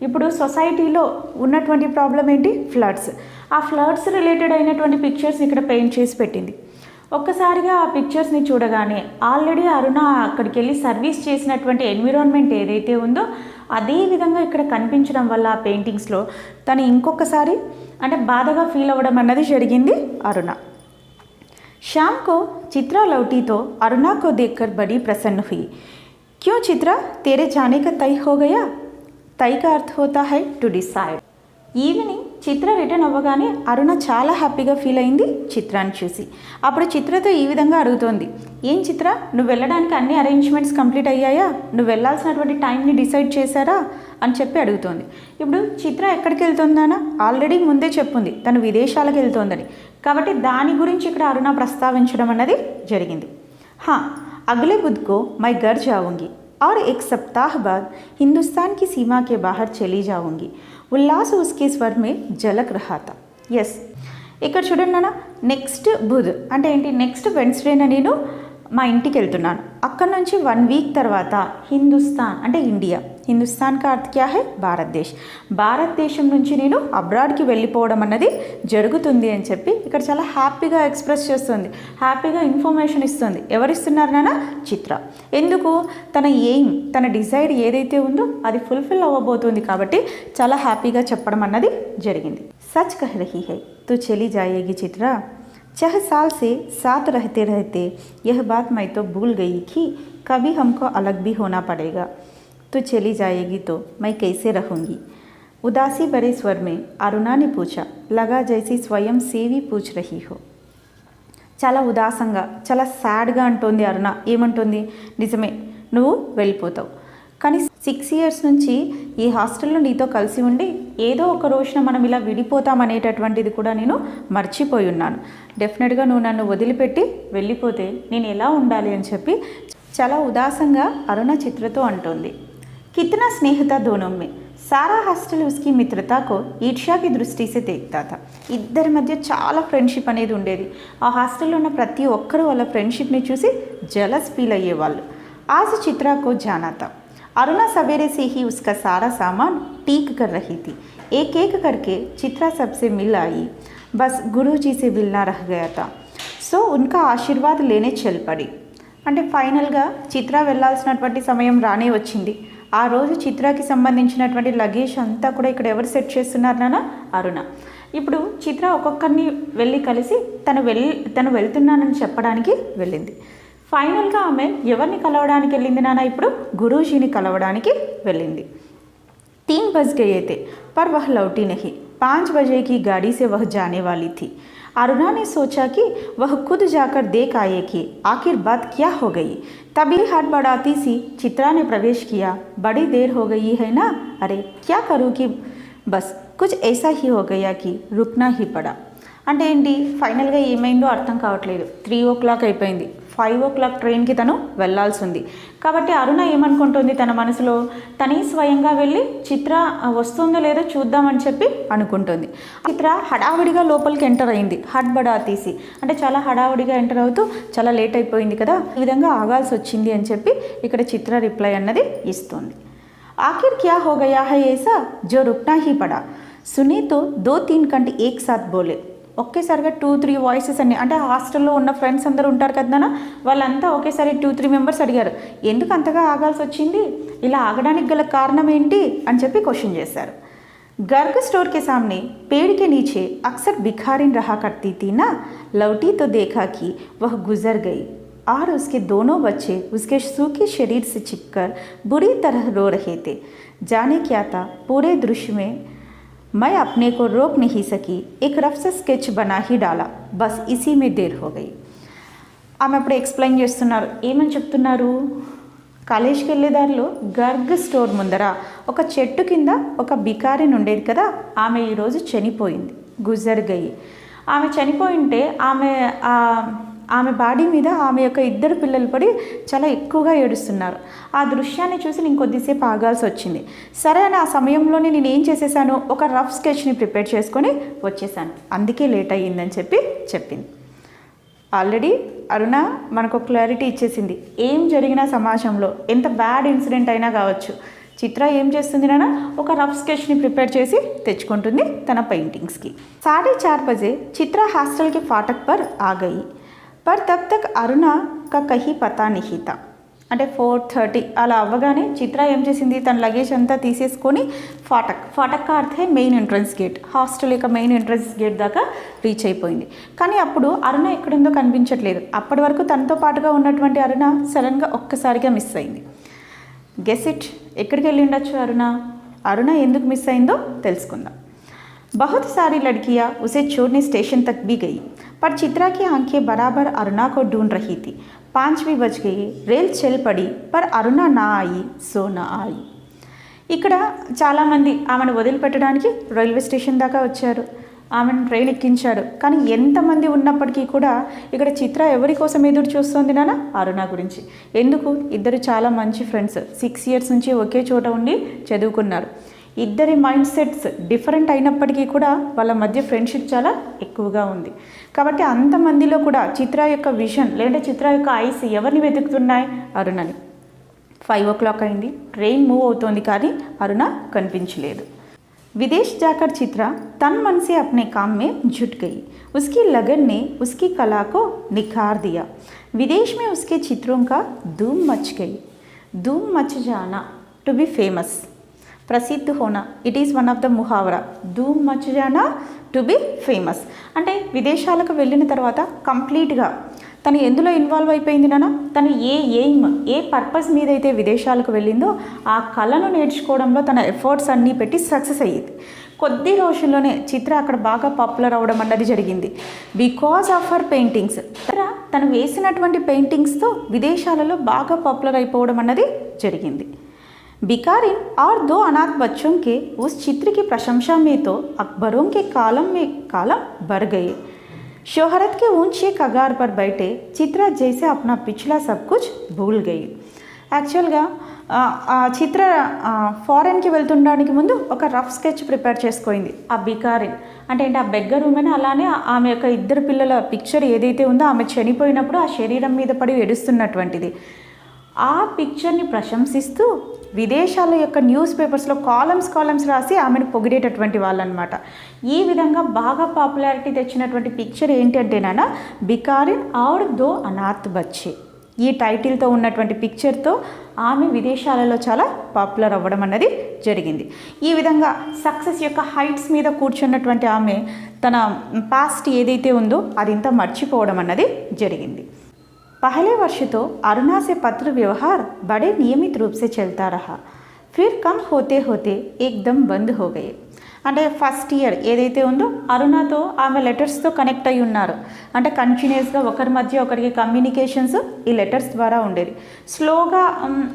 ఇప్పుడు సొసైటీలో ఉన్నటువంటి ప్రాబ్లం ఏంటి, ఫ్లడ్స్. ఆ ఫ్లడ్స్ రిలేటెడ్ అయినటువంటి పిక్చర్స్ని ఇక్కడ పెయింట్ చేసి పెట్టింది. ఒక్కసారిగా ఆ పిక్చర్స్ని చూడగానే ఆల్రెడీ అరుణ అక్కడికి వెళ్ళి సర్వీస్ చేసినటువంటి ఎన్విరాన్మెంట్ ఏదైతే ఉందో అదే విధంగా ఇక్కడ కనిపించడం వల్ల ఆ పెయింటింగ్స్లో తను ఇంకొకసారి అంటే బాధగా ఫీల్ అవ్వడం అన్నది జరిగింది అరుణ. शाम को चित्रा लौटी तो अरुणा को देखकर बड़ी प्रसन्न हुई. क्यों चित्रा, तेरे जाने का तय हो गया? तय का अर्थ होता है to decide. Evening Chitra return అవ్వగానే అరుణ చాలా హ్యాపీగా ఫీల్ అయింది చిత్రాన్ని చూసి. అప్పుడు చిత్రతో ఈ విధంగా అడుగుతోంది, ఏం చిత్ర, నువ్వు వెళ్ళడానికి అన్ని అరేంజ్మెంట్స్ కంప్లీట్ అయ్యాయా, నువ్వు వెళ్ళాల్సినటువంటి టైంని డిసైడ్ చేశారా అని చెప్పి అడుగుతోంది. ఇప్పుడు చిత్ర ఎక్కడికి వెళ్తుందనా, ఆల్రెడీ ముందే చెప్పుంది తను విదేశాలకు వెళ్తోందని. కాబట్టి దాని గురించి ఇక్కడ అరుణ ప్రస్తావించడం అన్నది జరిగింది. हाँ, अगले बुध को मैं घर जाऊंगी और 1 सप्ताह बाद हिंदुस्तान की सीमा के बाहर चली जाऊंगी. उल्लास उसके स्वर में झलक रहा था. ఎస్, ఇక్కడ చూడండి నాన్న, నెక్స్ట్ బుధ్ అంటే ఏంటి, నెక్స్ట్ వెన్స్డేన నేను మా ఇంటికి వెళ్తున్నాను. అక్కడ నుంచి 1 week తర్వాత హిందుస్థాన్ అంటే ఇండియా, హిందుస్థాన్ కా అర్థ్ క్యా హై, భారతదేశ్, భారతదేశం నుంచి నేను అబ్రాడ్కి వెళ్ళిపోవడం అన్నది జరుగుతుంది అని చెప్పి ఇక్కడ చాలా హ్యాపీగా ఎక్స్ప్రెస్ చేస్తుంది, హ్యాపీగా ఇన్ఫర్మేషన్ ఇస్తుంది. ఎవరిస్తున్నారు నాన్న, చిత్ర. ఎందుకు, తన ఎయిమ్, తన డిజైర్ ఏదైతే ఉందో అది ఫుల్ఫిల్ అవ్వబోతుంది కాబట్టి చాలా హ్యాపీగా చెప్పడం అన్నది జరిగింది. సచ్ కహ్ రహీ హై తు చలి జాయేగి చిత్ర, 6 साल से साथ रहते रहते यह बात मैं तो भूल गई कि कभी हमको अलग भी होना पड़ेगा. तो चली जाएगी तो मैं कैसे रहूँगी. उदासी भरे स्वर में अरुणा ने पूछा, लगा जैसी स्वयं से भी पूछ रही हो. చాలా ఉదాసంగా, చాలా సాడ్గా అంటోంది అరుణ. ఏమంటుంది, నిజమే నువ్వు వెళ్ళిపోతావు, కానీ 6 years నుంచి ఈ హాస్టల్లో నీతో కలిసి ఉండి ఏదో ఒక రోజున మనం ఇలా విడిపోతామనేటటువంటిది కూడా నేను మర్చిపోయి ఉన్నాను. డెఫినెట్గా నువ్వు నన్ను వదిలిపెట్టి వెళ్ళిపోతే నేను ఎలా ఉండాలి అని చెప్పి చాలా ఉదాసంగా అరుణ చిత్రతో అంటోంది. కితనా స్నేహిత దోనోं में सारा हॉस्टल उसकी मित्रता को ईर्ष्या की दृष्टि से देखता था. ఇద్దరి మధ్య చాలా ఫ్రెండ్షిప్ అనేది ఉండేది. ఆ హాస్టల్లో ఉన్న ప్రతి ఒక్కరూ వాళ్ళ ఫ్రెండ్షిప్ని చూసి జలస్ ఫీల్ అయ్యేవాళ్ళు. आज चित्रा को जाना था. अरुणा सवेरे से ही उसका सारा सामान ठीक कर रही थी. एक एक करके चित्रा सबसे मिल आई. बस गुरुजी से मिलना रह गया था. सो उनका आशीर्वाद लेने चल पड़ी. అంటే ఫైనల్గా చిత్ర వెళ్ళాల్సినటువంటి సమయం రానే వచ్చింది. ఆ రోజు చిత్రకి సంబంధించినటువంటి లగేజ్ అంతా కూడా ఇక్కడ ఎవరు సెట్ చేస్తున్నారు నాన్న, అరుణ. ఇప్పుడు చిత్ర ఒక్కొక్కరిని వెళ్ళి కలిసి తను వెళ్తున్నానని చెప్పడానికి వెళ్ళింది. ఫైనల్గా ఆమె ఎవరిని కలవడానికి వెళ్ళింది నాన్న, ఇప్పుడు గురూజీని కలవడానికి వెళ్ళింది. 3 बज गए थे पर वह लौटी नहीं. 5 बजे की गाड़ी से वह जाने वाली थी. अरुणा ने सोचा कि वह खुद जाकर देख आए कि आखिर बात क्या हो गई. तभी हड़बड़ाती सी चित्रा ने प्रवेश किया. बड़ी देर हो गई है ना, अरे क्या करूँ कि बस कुछ ऐसा ही हो गया कि रुकना ही पड़ा. అంటే ఏంటి, ఫైనల్గా ఏమైందో అర్థం కావట్లేదు. 3 o'clock అయిపోయింది, 5 o'clock ట్రైన్కి తను వెళ్ళాల్సి ఉంది. కాబట్టి అరుణ ఏమనుకుంటుంది తన మనసులో, తనే స్వయంగా వెళ్ళి చిత్ర వస్తుందో లేదో చూద్దామని చెప్పి అనుకుంటుంది. చిత్ర హడావిడిగా లోపలికి ఎంటర్ అయింది, హడ్బడా తీసి, అంటే చాలా హడావిడిగా ఎంటర్ అవుతూ చాలా లేట్ అయిపోయింది కదా, ఈ విధంగా ఆగాల్సి వచ్చింది అని చెప్పి ఇక్కడ చిత్ర రిప్లై అన్నది ఇస్తుంది. आखिर क्या हो गया है ऐसा जो रुकना ही पड़ा, सुने तो 2-3 कंठ एक साथ बोले. ఒకేసారిగా 2-3 వాయిసెస్ అన్ని, అంటే హాస్టల్లో ఉన్న ఫ్రెండ్స్ అందరూ ఉంటారు కదా, వాళ్ళంతా ఒకేసారి 2-3 మెంబర్స్ అడిగారు, ఎందుకు అంతగా ఆగాల్సి వచ్చింది, ఇలా ఆగడానికి గల కారణం ఏంటి అని చెప్పి క్వశ్చన్ చేశారు. गर्ग स्टोर के सामने पेड़ के नीचे अक्सर भिखारिन रहा करती थी ना, लौटी तो देखा कि वह गुजर गई और उसके दोनों बच्चे उसके सूखे शरीर से चिपकर बुरी तरह रो रहे थे. जाने क्या था पूरे दृश्य में, मैं अपने को रोक नहीं सकी, एक रफ सा स्केच बना ही डाला, बस इसी में देर हो गई. ఆమె అప్పుడు ఎక్స్ప్లెయిన్ చేస్తున్నారు, ఏమని చెప్తున్నారు, కాలేజ్కి వెళ్ళే దారిలో గర్గ్ స్టోర్ ముందర ఒక చెట్టు కింద ఒక బికారిని ఉండేది కదా, ఆమె ఈరోజు చనిపోయింది, గుజర్ గయి. ఆమె చనిపోయింటే ఆమె బాడీ మీద ఆమె యొక్క 2 పిల్లలు పడి చాలా ఎక్కువగా ఏడుస్తున్నారు. ఆ దృశ్యాన్ని చూసి నేను కొద్దిసేపు ఆగాల్సి వచ్చింది. సరే అని ఆ సమయంలోనే నేను ఏం చేసేసాను, ఒక రఫ్ స్కెచ్ని ప్రిపేర్ చేసుకొని వచ్చేసాను, అందుకే లేట్ అయ్యిందని చెప్పి చెప్పింది. ఆల్రెడీ అరుణ మనకు క్లారిటీ ఇచ్చేసింది, ఏం జరిగినా సమాజంలో ఎంత బ్యాడ్ ఇన్సిడెంట్ అయినా కావచ్చు, చిత్ర ఏం చేస్తుంది నాన్న, ఒక రఫ్ స్కెచ్ని ప్రిపేర్ చేసి తెచ్చుకుంటుంది తన పెయింటింగ్స్కి. 4:30 बजे चित्रा हॉस्टल के फाटक पर आ गई, पर तब तक अरुणा का कहीं पता नहीं था. అంటే 4:30 అలా అవ్వగానే చిత్ర ఏం చేసింది, తన లగేజ్ అంతా తీసేసుకొని ఫాటక్ అర్థే మెయిన్ ఎంట్రన్స్ గేట్, హాస్టల్ యొక్క మెయిన్ ఎంట్రన్స్ గేట్ దాకా రీచ్ అయిపోయింది. కానీ అప్పుడు అరుణ ఎక్కడుందో కనిపించట్లేదు. అప్పటి వరకు తనతో పాటుగా ఉన్నటువంటి అరుణ సడన్గా ఒక్కసారిగా మిస్ అయింది. గెస్ ఇట్, ఎక్కడికి వెళ్ళి ఉండొచ్చు అరుణ ఎందుకు మిస్ అయిందో తెలుసుకుందాం. बहुत सारी लड़कियां उसे छोड़ने स्टेशन तक भी गई, पर चित्रा की आंखें बराबर अरुणा को ढूंढ रही थी. 5 भी बज गए, रेल चल पड़ी, पर अरुणा ना आई, सो ना आई. ఇక్కడ చాలామంది ఆమెను వదిలిపెట్టడానికి రైల్వే స్టేషన్ దాకా వచ్చారు, ఆమెను ట్రైన్ ఎక్కించారు. కానీ ఎంతమంది ఉన్నప్పటికీ కూడా ఇక్కడ చిత్ర ఎవరి కోసం ఎదురు చూస్తుంది నాన్న, అరుణ గురించి. ఎందుకు, ఇద్దరు చాలా మంచి ఫ్రెండ్స్, 6 years నుంచి ఒకే చోట ఉండి చదువుకున్నారు. ఇద్దరి మైండ్ సెట్స్ డిఫరెంట్ అయినప్పటికీ కూడా వాళ్ళ మధ్య ఫ్రెండ్షిప్ చాలా ఎక్కువగా ఉంది. కాబట్టి అంతమందిలో కూడా చిత్ర యొక్క విజన్ లేదంటే చిత్ర యొక్క ఐస్ ఎవరిని వెతుకుతున్నాయి, అరుణని. 5 o'clock అయింది, ట్రైన్ మూవ్ అవుతోంది, కానీ అరుణ కనిపించలేదు. विदेश जाकर चित्रा तन मन से अपने काम में जुट गई. उसकी लगन ने उसकी कला को निखार दिया. विदेश में उसके चित्रों का धूम मच गई. धूम मच जाना, टू बी फेमस, ప్రసిద్ధ హోనా, it is one of the ముహావరా. ధూమ్ మచ్ జానా, టు బి ఫేమస్. అంటే విదేశాలకు వెళ్ళిన తర్వాత కంప్లీట్గా తను ఎందులో ఇన్వాల్వ్ అయిపోయింది నాన్న, తను ఏ పర్పస్ మీద అయితే విదేశాలకు వెళ్ళిందో ఆ కళను నేర్చుకోవడంలో తన ఎఫర్ట్స్ అన్నీ పెట్టి సక్సెస్ అయ్యింది. కొద్ది రోజుల్లోనే చిత్ర అక్కడ బాగా పాపులర్ అవ్వడం అన్నది జరిగింది, బికాజ్ ఆఫ్ హర్ పెయింటింగ్స్. తను వేసినటువంటి పెయింటింగ్స్తో విదేశాలలో బాగా పాపులర్ అయిపోవడం అన్నది జరిగింది. भिखारिन और 2 अनाथ बच्चों के उस चित्र की प्रशंसा में तो अकबरों के कालम भर गए. शोहरत के ऊंचे कगार पर बैठे चित्रा जैसे अपना पिछला सब कुछ भूल गई. యాక్చువల్గా చిత్ర ఫారెన్కి వెళ్తుండడానికి ముందు ఒక రఫ్ స్కెచ్ ప్రిపేర్ చేసుకోయింది. ఆ బికారిన్ అంటే ఏంటి, ఆ బెగ్గర్ ఉమెన్, అలానే ఆమె యొక్క 2 పిల్లల పిక్చర్ ఏదైతే ఉందో ఆమె చనిపోయినప్పుడు ఆ శరీరం మీద పడి ఏడుస్తున్నటువంటిది, ఆ పిక్చర్ని ప్రశంసిస్తూ విదేశాల యొక్క న్యూస్ పేపర్స్లో కాలమ్స్ రాసి ఆమెను పొగిడేటటువంటి వాళ్ళనమాట. ఈ విధంగా బాగా పాపులారిటీ తెచ్చినటువంటి పిక్చర్ ఏంటి అంటే నాన్న, బికారిన్ ఔర్ 2 అనాథ్ బచ్చే. ఈ టైటిల్తో ఉన్నటువంటి పిక్చర్తో ఆమె విదేశాలలో చాలా పాపులర్ అవ్వడం అన్నది జరిగింది. ఈ విధంగా సక్సెస్ యొక్క హైట్స్ మీద కూర్చున్నటువంటి ఆమె తన పాస్ట్ ఏదైతే ఉందో అదింతా మర్చిపోవడం అన్నది జరిగింది. पहले वर्ष तो अरुणा से पत्र व्यवहार बड़े नियमित रूप से चलता रहा, फिर कम होते होते एकदम बंद हो गए. అంటే ఫస్ట్ ఇయర్ ఏదైతే ఉందో అరుణతో ఆమె లెటర్స్తో కనెక్ట్ అయి ఉన్నారు. అంటే కంటిన్యూస్గా ఒకరి మధ్య ఒకరికి కమ్యూనికేషన్స్ ఈ లెటర్స్ ద్వారా ఉండేది. స్లోగా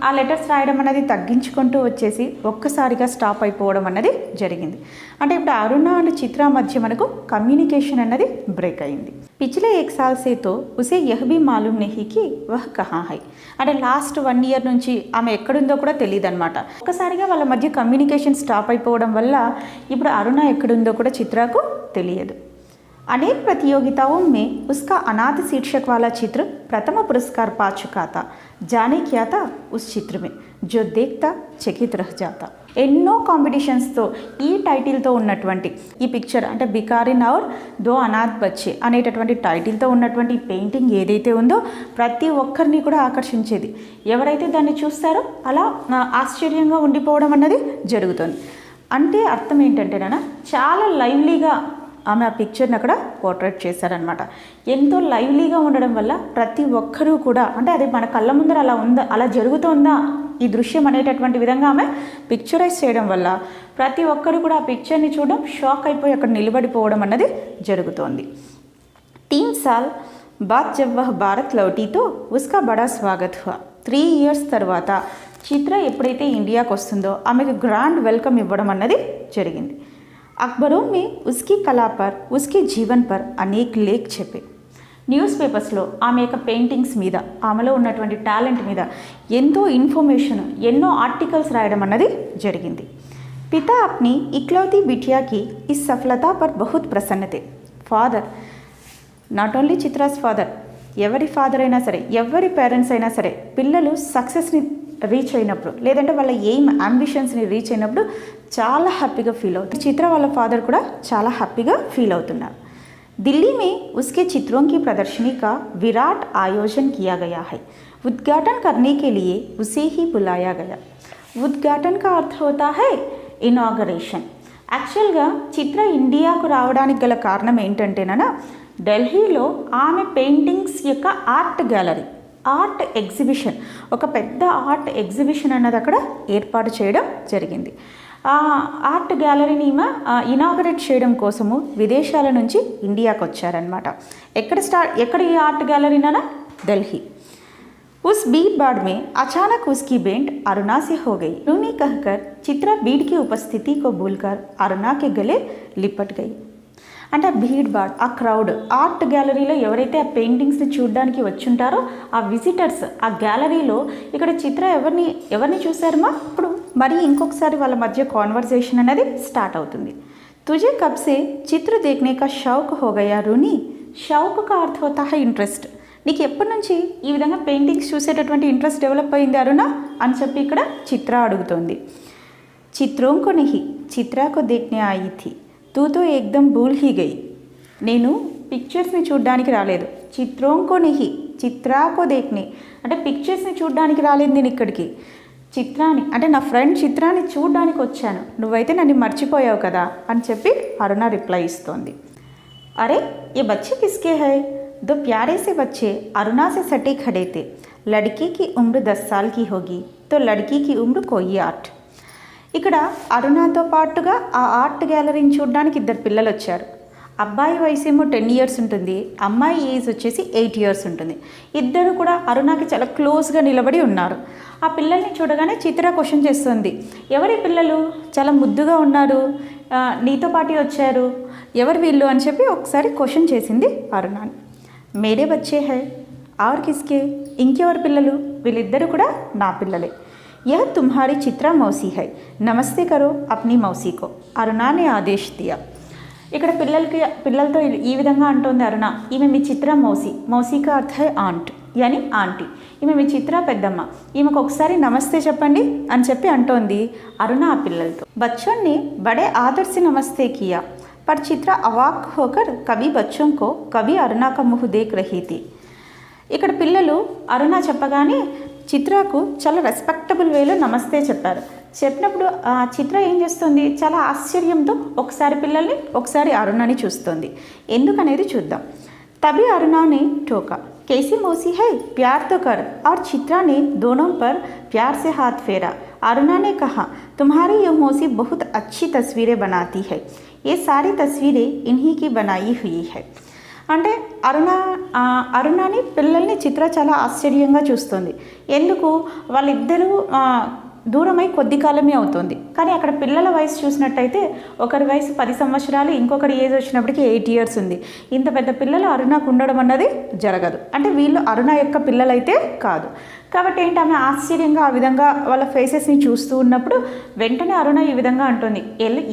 ఆ లెటర్స్ రాయడం అనేది తగ్గించుకుంటూ వచ్చేసి ఒక్కసారిగా స్టాప్ అయిపోవడం అన్నది జరిగింది. అంటే ఇప్పుడు అరుణ అండ్ చిత్ర మధ్య మనకు కమ్యూనికేషన్ అన్నది బ్రేక్ అయింది. పిछले 1 साल से तो उसे यह भी मालूम नहीं कि वह कहाँ है. అంటే లాస్ట్ 1 ఇయర్ నుంచి ఆమె ఎక్కడుందో కూడా తెలియదు అనమాట. ఒక్కసారిగా వాళ్ళ మధ్య కమ్యూనికేషన్ స్టాప్ అయిపోవడం వల్ల ఇప్పుడు అరుణ ఎక్కడుందో కూడా చిత్రకు తెలియదు. अनेक प्रतियोगिताओं में उसका अनाथ शीर्षक वाला चित्र प्रथम पुरस्कार पा चुका था. जाने क्या था उस चित्र में जो देखता चकित रह जाता. ఎన్నో కాంపిటీషన్స్తో ఈ టైటిల్తో ఉన్నటువంటి ఈ పిక్చర్ అంటే బికారిన్ ఔర్ దో అనాథ్ బచ్చే అనేటటువంటి టైటిల్తో ఉన్నటువంటి పెయింటింగ్ ఏదైతే ఉందో ప్రతి ఒక్కరిని కూడా ఆకర్షించేది. ఎవరైతే దాన్ని చూస్తారో అలా ఆశ్చర్యంగా ఉండిపోవడం అన్నది జరుగుతుంది. అంటే అర్థం ఏంటంటేనా చాలా లైవ్లీగా ఆమె ఆ పిక్చర్ని అక్కడ పోర్ట్రేట్ చేశారనమాట. ఎంతో లైవ్లీగా ఉండడం వల్ల ప్రతి ఒక్కరూ కూడా అంటే అది మన కళ్ళ ముందర అలా ఉందా, అలా జరుగుతుందా ఈ దృశ్యం అనేటటువంటి విధంగా ఆమె పిక్చరైజ్ చేయడం వల్ల ప్రతి ఒక్కరు కూడా ఆ పిక్చర్ని చూడడం షాక్ అయిపోయి అక్కడ నిలబడిపోవడం అన్నది జరుగుతోంది. 3 साल बाद जब वह भारत लौटी तो उसका बड़ा स्वागत हुआ. 3 ఇయర్స్ తర్వాత చిత్ర ఎప్పుడైతే ఇండియాకు వస్తుందో ఆమెకు గ్రాండ్ వెల్కమ్ ఇవ్వడం అన్నది జరిగింది. అక్బరోं में उसकी कला पर उसके जीवन पर अनेक लेख छपे. న్యూస్ పేపర్స్లో ఆమె యొక్క పెయింటింగ్స్ మీద ఆమెలో ఉన్నటువంటి టాలెంట్ మీద ఎంతో ఇన్ఫర్మేషన్ ఎన్నో ఆర్టికల్స్ రాయడం అన్నది జరిగింది. పితా అప్ని ఇక్లౌతి బిటియాకి ఈ సఫలత పర్ బహుత్ ప్రసన్న थे. Father not only Chitra's father, ఎవరి ఫాదర్ అయినా సరే ఎవరి పేరెంట్స్ అయినా సరే పిల్లలు సక్సెస్ని రీచ్ అయినప్పుడు లేదంటే వాళ్ళ ఎయిమ్ అంబిషన్స్ని రీచ్ అయినప్పుడు చాలా హ్యాపీగా ఫీల్ అవుతుంది. చిత్ర వాళ్ళ ఫాదర్ కూడా చాలా హ్యాపీగా ఫీల్ అవుతున్నారు. दिल्ली में उसके चित्रों की प्रदर्शनी का विराट आयोजन किया गया है. उद्घाटन करने के लिए उसे ही बुलाया गया. उद्घाटन का अर्थ होता है इनागरेशन. యాక్చువల్గా చిత్ర ఇండియాకు రావడానికి గల కారణం ఏంటంటేనా ఢిల్లీలో ఆమె పెయింటింగ్స్ యొక్క ఆర్ట్ గ్యాలరీ ఆర్ట్ ఎగ్జిబిషన్ ఒక పెద్ద ఆర్ట్ ఎగ్జిబిషన్ అన్నది అక్కడ ఏర్పాటు చేయడం జరిగింది. ఆ ఆర్ట్ గ్యాలరీని ఇనాగరేట్ చేయడం కోసము విదేశాల నుంచి ఇండియాకు వచ్చారనమాట. ఎక్కడ ఈ ఆర్ట్ గ్యాలరీనా ఢిల్లీ. उस भीड़ भाड़ में अचानक उसकी भेंट अरुणा से हो गई. रूनी कहकर चित्रा भीड़ की उपस्थिति को भूलकर अरुणा के गले लिपट गई. అంటే ఆ భీడ్ బాడ్ ఆ క్రౌడ్ ఆర్ట్ గ్యాలరీలో ఎవరైతే ఆ పెయింటింగ్స్ని చూడడానికి వచ్చుంటారో ఆ విజిటర్స్ ఆ గ్యాలరీలో ఇక్కడ చిత్ర ఎవరిని చూశారమ్మా ఇప్పుడు మరి ఇంకొకసారి వాళ్ళ మధ్య కాన్వర్సేషన్ అనేది స్టార్ట్ అవుతుంది. తుజే కబ్ సే చిత్ర దేఖ్నే కా షౌక్ హో గయా రూనీ. షౌక్ కా అర్థ హోతా హై ఇంట్రెస్ట్. నీకు ఎప్పటి నుంచి ఈ విధంగా పెయింటింగ్స్ చూసేటటువంటి ఇంట్రెస్ట్ డెవలప్ అయింది అరుణ అని చెప్పి ఇక్కడ చిత్ర అడుగుతోంది. చిత్రోం కో నహీ చిత్రా కో దేఖ్నే ఆయి థీ. తూతో ఏకదమ్ భూల్ హీ గయి. నేను పిక్చర్స్ని చూడడానికి రాలేదు. చిత్రోంకో నిహి చిత్రాకో దేఖ్నే అంటే పిక్చర్స్ని చూడడానికి రాలేదు నేను ఇక్కడికి. చిత్రాన్ని అంటే నా ఫ్రెండ్ చిత్రాన్ని చూడడానికి వచ్చాను, నువ్వైతే నన్ను మర్చిపోయావు కదా అని చెప్పి అరుణ రిప్లై ఇస్తోంది. అరే ఏ బచ్చే కిస్కే హై. दो प्यारे से बच्चे अरुणा से सटे खड़े थे. लड़की की उम्र 10 साल की होगी तो लड़की की उम्र कोई 8. ఇక్కడ అరుణతో పాటుగా ఆ ఆర్ట్ గ్యాలరీని చూడడానికి 2 పిల్లలు వచ్చారు. అబ్బాయి వయసు ఏమో 10 ఇయర్స్ ఉంటుంది, అమ్మాయి ఏజ్ వచ్చేసి 8 ఇయర్స్ ఉంటుంది. ఇద్దరు కూడా అరుణకి చాలా క్లోజ్గా నిలబడి ఉన్నారు. ఆ పిల్లల్ని చూడగానే చిత్ర క్వశ్చన్ చేస్తుంది, ఎవరి పిల్లలు చాలా ముద్దుగా ఉన్నారు, నీతో పాటు వచ్చారు, ఎవరు వీళ్ళు అని చెప్పి ఒకసారి క్వశ్చన్ చేసింది అరుణని. మేరే బచ్చే హై ఆర్ కిస్కే, ఇంకెవరి పిల్లలు, వీళ్ళిద్దరూ కూడా నా పిల్లలే. यह तुम्हारी चित्रा मौसी है, नमस्ते करो अपनी मौसी को. అరుణ ने ఆదేశ్ దియా. ఇక్కడ పిల్లలతో ఈ విధంగా అంటోంది అరుణ, ఈమె మీ చిత్ర మౌసి. మౌసికా అర్థ హై ఆంట్ యాని ఆంటీ. ఈమె మీ చిత్ర పెద్దమ్మ, ఈమెకు ఒకసారి నమస్తే చెప్పండి అని చెప్పి అంటోంది అరుణ ఆ పిల్లలతో. बच्चों ने बड़े आदर से नमस्ते किया पर चित्रा अवाक होकर कभी बच्चों को कभी अरुणा का मुँह देख रही थी. ఇక్కడ పిల్లలు అరుణ చెప్పగానే చిత్రకు చాలా రెస్పెక్టబుల్ వేలో నమస్తే చెప్పారు. చెప్పినప్పుడు చిత్ర ఏం చేస్తుంది, చాలా ఆశ్చర్యంతో ఒకసారి పిల్లల్ని ఒకసారి అరుణని చూస్తుంది. ఎందుకనేది చూద్దాం. తబి అరుణాని టోకా कैसी मौसी है, प्यार तो कर। और चित्रा ने दोनों पर प्यार से हाथ फेरा। अरुणा ने कहा, तुम्हारी यह मौसी बहुत अच्छी तस्वीरें बनाती है, ये सारी तस्वीरें इन्हीं की बनाई हुई है। అంటే అరుణని పిల్లల్ని చిత్ర చాలా ఆశ్చర్యంగా చూస్తుంది. ఎందుకు వాళ్ళిద్దరూ దూరమై కొద్ది కాలమే అవుతుంది, కానీ అక్కడ పిల్లల వయసు చూసినట్టయితే ఒకరి వయసు 10 సంవత్సరాలు, ఇంకొకరి ఏజ్ వచ్చినప్పటికీ 8 years ఉంది. ఇంత పెద్ద పిల్లలు అరుణకు ఉండడం అన్నది జరగదు. అంటే వీళ్ళు అరుణ యొక్క పిల్లలైతే కాదు. కాబట్టి ఏంటి, ఆమె ఆశ్చర్యంగా ఆ విధంగా వాళ్ళ ఫేసెస్ని చూస్తూ ఉన్నప్పుడు వెంటనే అరుణ ఈ విధంగా అంటుంది,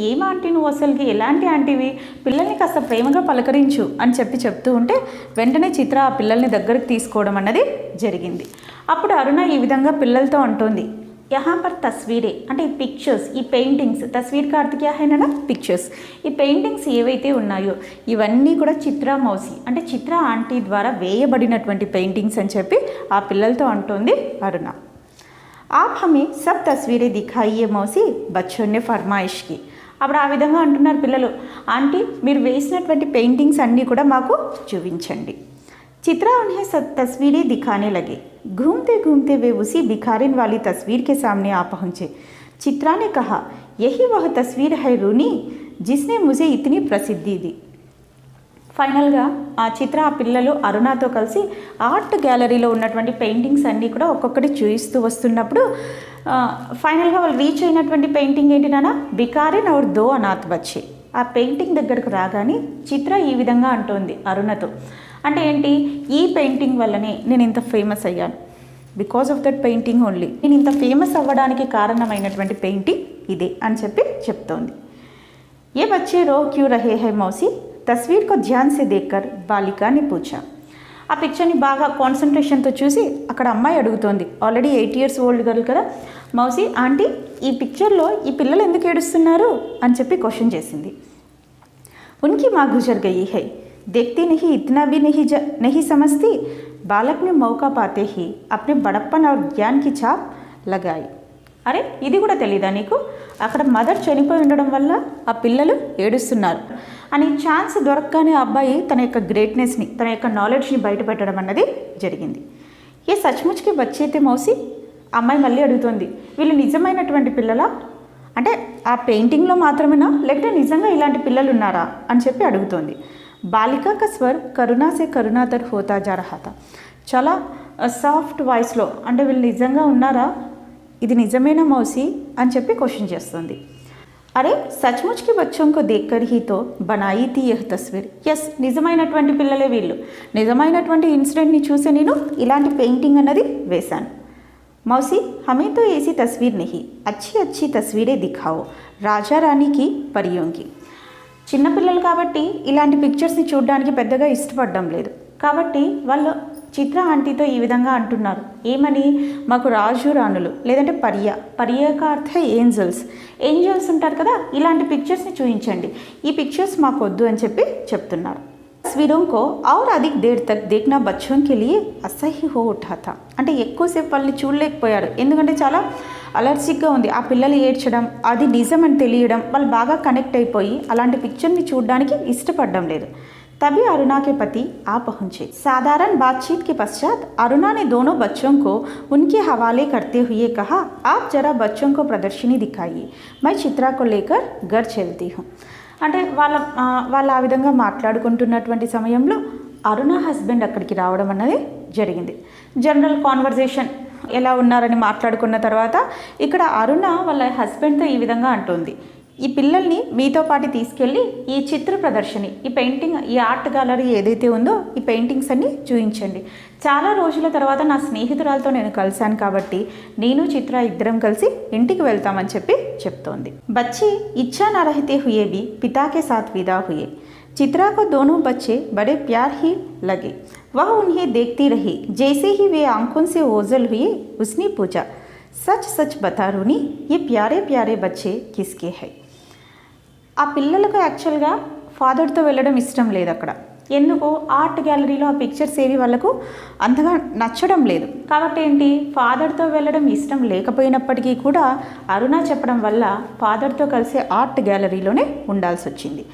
ఏం ఆంటీ నువ్వు అసలుకి ఎలాంటి ఆంటీవి, పిల్లల్ని కాస్త ప్రేమగా పలకరించు అని చెప్తూ ఉంటే వెంటనే చిత్ర ఆ పిల్లల్ని దగ్గరికి తీసుకోవడం అన్నది జరిగింది. అప్పుడు అరుణ ఈ విధంగా పిల్లలతో అంటుంది, यहाँ पर तस्वीरें అంటే ఈ పిక్చర్స్, ఈ పెయింటింగ్స్, తస్వీర్ का अर्थ क्या है ना, పిక్చర్స్. ఈ పెయింటింగ్స్ ఏవైతే ఉన్నాయో ఇవన్నీ కూడా చిత్ర మౌసి అంటే చిత్ర ఆంటీ ద్వారా వేయబడినటువంటి పెయింటింగ్స్ అని చెప్పి ఆ పిల్లలతో అంటుంది అరుణ. आप हमें सब तस्वीरें दिखाइए मौसी, बच्चों ने फरमाइश की. అప్పుడు ఆ విధంగా అంటున్నారు పిల్లలు, ఆంటీ మీరు వేసినటువంటి పెయింటింగ్స్ అన్నీ కూడా మాకు చూపించండి. चित्रा उन्हें सब तस्वीरें दिखाने लगे. घूमते घूमते वे उसी भिखारिन वाली तस्वीर के सामने आ पहुँचे. चित्रा ने कहा, यही वह तस्वीर है रूनी जिसने मुझे इतनी प्रसिद्धि दी. ఫైనల్గా ఆ చిత్ర ఆ పిల్లలు అరుణతో కలిసి ఆర్ట్ గ్యాలరీలో ఉన్నటువంటి పెయింటింగ్స్ అన్నీ కూడా ఒక్కొక్కటి చూపిస్తూ వస్తున్నప్పుడు ఫైనల్గా వాళ్ళు రీచ్ అయినటువంటి పెయింటింగ్ ఏంటి నాన్న, బికారిన్ ఔర్ దో అనాథ్ బచ్చే. ఆ పెయింటింగ్ దగ్గరకు రాగానే చిత్ర ఈ విధంగా అంటోంది అరుణతో, అంటే ఏంటి, ఈ పెయింటింగ్ వల్లనే నేను ఇంత ఫేమస్ అయ్యాను, because of that painting only, నేను ఇంత ఫేమస్ అవ్వడానికి కారణమైనటువంటి పెయింటింగ్ ఇదే అని చెప్తోంది. ఏ బచ్చే రో క్యూ రహే హై మౌసి, తస్వీర్ కో ధ్యాన్ సే దేక్కర్ బాలికాని పూచా. ఆ పిక్చర్ని బాగా కాన్సన్ట్రేషన్తో చూసి అక్కడ అమ్మాయి అడుగుతోంది, ఆల్రెడీ 8 years ఓల్డ్ గర్ల్ కదా, మౌసి ఆంటీ ఈ పిక్చర్లో ఈ పిల్లలు ఎందుకు ఏడుస్తున్నారు అని చెప్పి క్వశ్చన్ చేసింది. ఉన్కి మా గుజర్ గయి హై, देखती नहीं इतना भी नहीं समझती. बालक ने मौका पाते ही अपने बड़प्पन और ज्ञान की छाप लगाई. అరే ఇది కూడా తెలీదా నీకు, అక్కడ మదర్ చనిపోయి ఉండడం వల్ల ఆ పిల్లలు ఏడుస్తున్నారు అని ఛాన్స్ దొరకగానే ఆ అబ్బాయి తన యొక్క గ్రేట్నెస్ని, తన యొక్క నాలెడ్జ్ని బయటపెట్టడం అన్నది జరిగింది. ఏ సచ్ముచ్కి బచ్చైతే మౌసి, అమ్మాయి మళ్ళీ అడుగుతుంది, వీళ్ళు నిజమైనటువంటి పిల్లలా, అంటే ఆ పెయింటింగ్లో మాత్రమేనా లేకపోతే నిజంగా ఇలాంటి పిల్లలు ఉన్నారా అని చెప్పి అడుగుతోంది. బాలికా కా స్వర్ కరుణా సే కరుణాతర్ హోతా జా రహా థా. చాలా సాఫ్ట్ వాయిస్లో, అంటే వీళ్ళు నిజంగా ఉన్నారా, ఇది నిజమేనా మౌసి అని చెప్పి క్వశ్చన్ చేస్తుంది. అరే సచ్ముచ్కి బచ్చోంకో దేక్కర్ హీతో బనాయి తీ యహ్ తస్వీర్. ఎస్, నిజమైనటువంటి పిల్లలే వీళ్ళు, నిజమైనటువంటి ఇన్సిడెంట్ని చూసి నేను ఇలాంటి పెయింటింగ్ అన్నది వేశాను. మౌసి హమే తో ఏసీ తస్వీర్ నహీ, అచ్చి అచ్చి తస్వీరే దిఖావో రాజా రాణికి పరియోంకి. చిన్నపిల్లలు కాబట్టి ఇలాంటి పిక్చర్స్ని చూడడానికి పెద్దగా ఇష్టపడడం లేదు, కాబట్టి వాళ్ళు చిత్ర ఆంటీతో ఈ విధంగా అంటున్నారు, ఏమని, మాకు రాజు రాణులు లేదంటే పర్యాక అర్థ ఏంజల్స్ ఉంటారు కదా, ఇలాంటి పిక్చర్స్ని చూపించండి, ఈ పిక్చర్స్ మాకు వద్దు అని చెప్పి చెప్తున్నారు. तस्वीरों को और अधिक देर तक देखना बच्चों के लिए असह्य हो उठा था. అంటే ఎక్కువసేపు వాళ్ళని చూడలేకపోయారు, ఎందుకంటే చాలా అలర్జిక్గా ఉంది. ఆ పిల్లలు ఏడ్చడం, అది నిజం అని తెలియడం, వాళ్ళు బాగా కనెక్ట్ అయిపోయి అలాంటి పిక్చర్ని చూడడానికి ఇష్టపడడం లేదు. तभी अरुणा के पति आ पहुँचे. साधारण बातचीत के पश्चात अरुणा ने दोनों बच्चों को उनके हवाले करते हुए कहा, आप जरा बच्चों को प्रदर्शनी दिखाइए, मैं चित्रा को लेकर घर चलती हूँ. అంటే వాళ్ళు ఆ విధంగా మాట్లాడుకుంటున్నటువంటి సమయంలో అరుణ హస్బెండ్ అక్కడికి రావడం అన్నది జరిగింది. జనరల్ కాన్వర్జేషన్ ఎలా ఉన్నారని మాట్లాడుకున్న తర్వాత ఇక్కడ అరుణ వాళ్ళ హస్బెండ్తో ఈ విధంగా అంటుంది, ఈ పిల్లల్ని మీతో పాటు తీసుకెళ్ళి ఈ చిత్ర ప్రదర్శని, ఈ పెయింటింగ్, ఈ ఆర్ట్ గ్యాలరీ ఏదైతే ఉందో ఈ పెయింటింగ్స్ అన్ని చూపించండి. చాలా రోజుల తర్వాత నా స్నేహితురాలతో నేను కలిశాను కాబట్టి నేను చిత్ర ఇద్దరం కలిసి ఇంటికి వెళ్తామని చెప్పి చెప్తోంది. బచ్చి ఇచ్చా నా రహితే హుయే భీ పితాకే సాత్ విదా హుయే. चित्रा को दोनों बच्चे बड़े प्यार ही लगे. वह उन्हें देखती रही. जैसे ही वे आंखों से ओझल हुए उसने पूछा, सच सच बता रूनी, ये प्यारे प्यारे बच्चे किसके हैं? ఆ పిల్లలకు యాక్చువల్గా ఫాదర్తో వెళ్ళడం ఇష్టం లేదు అక్కడ, ఎందుకు, ఆర్ట్ గ్యాలరీలో ఆ పిక్చర్స్ ఏవి వాళ్ళకు అంతగా నచ్చడం లేదు. కాబట్టి ఏంటి, ఫాదర్తో వెళ్ళడం ఇష్టం లేకపోయినప్పటికీ కూడా అరుణ చెప్పడం వల్ల ఫాదర్తో కలిసి ఆర్ట్ గ్యాలరీలోనే ఉండాల్సి వచ్చింది.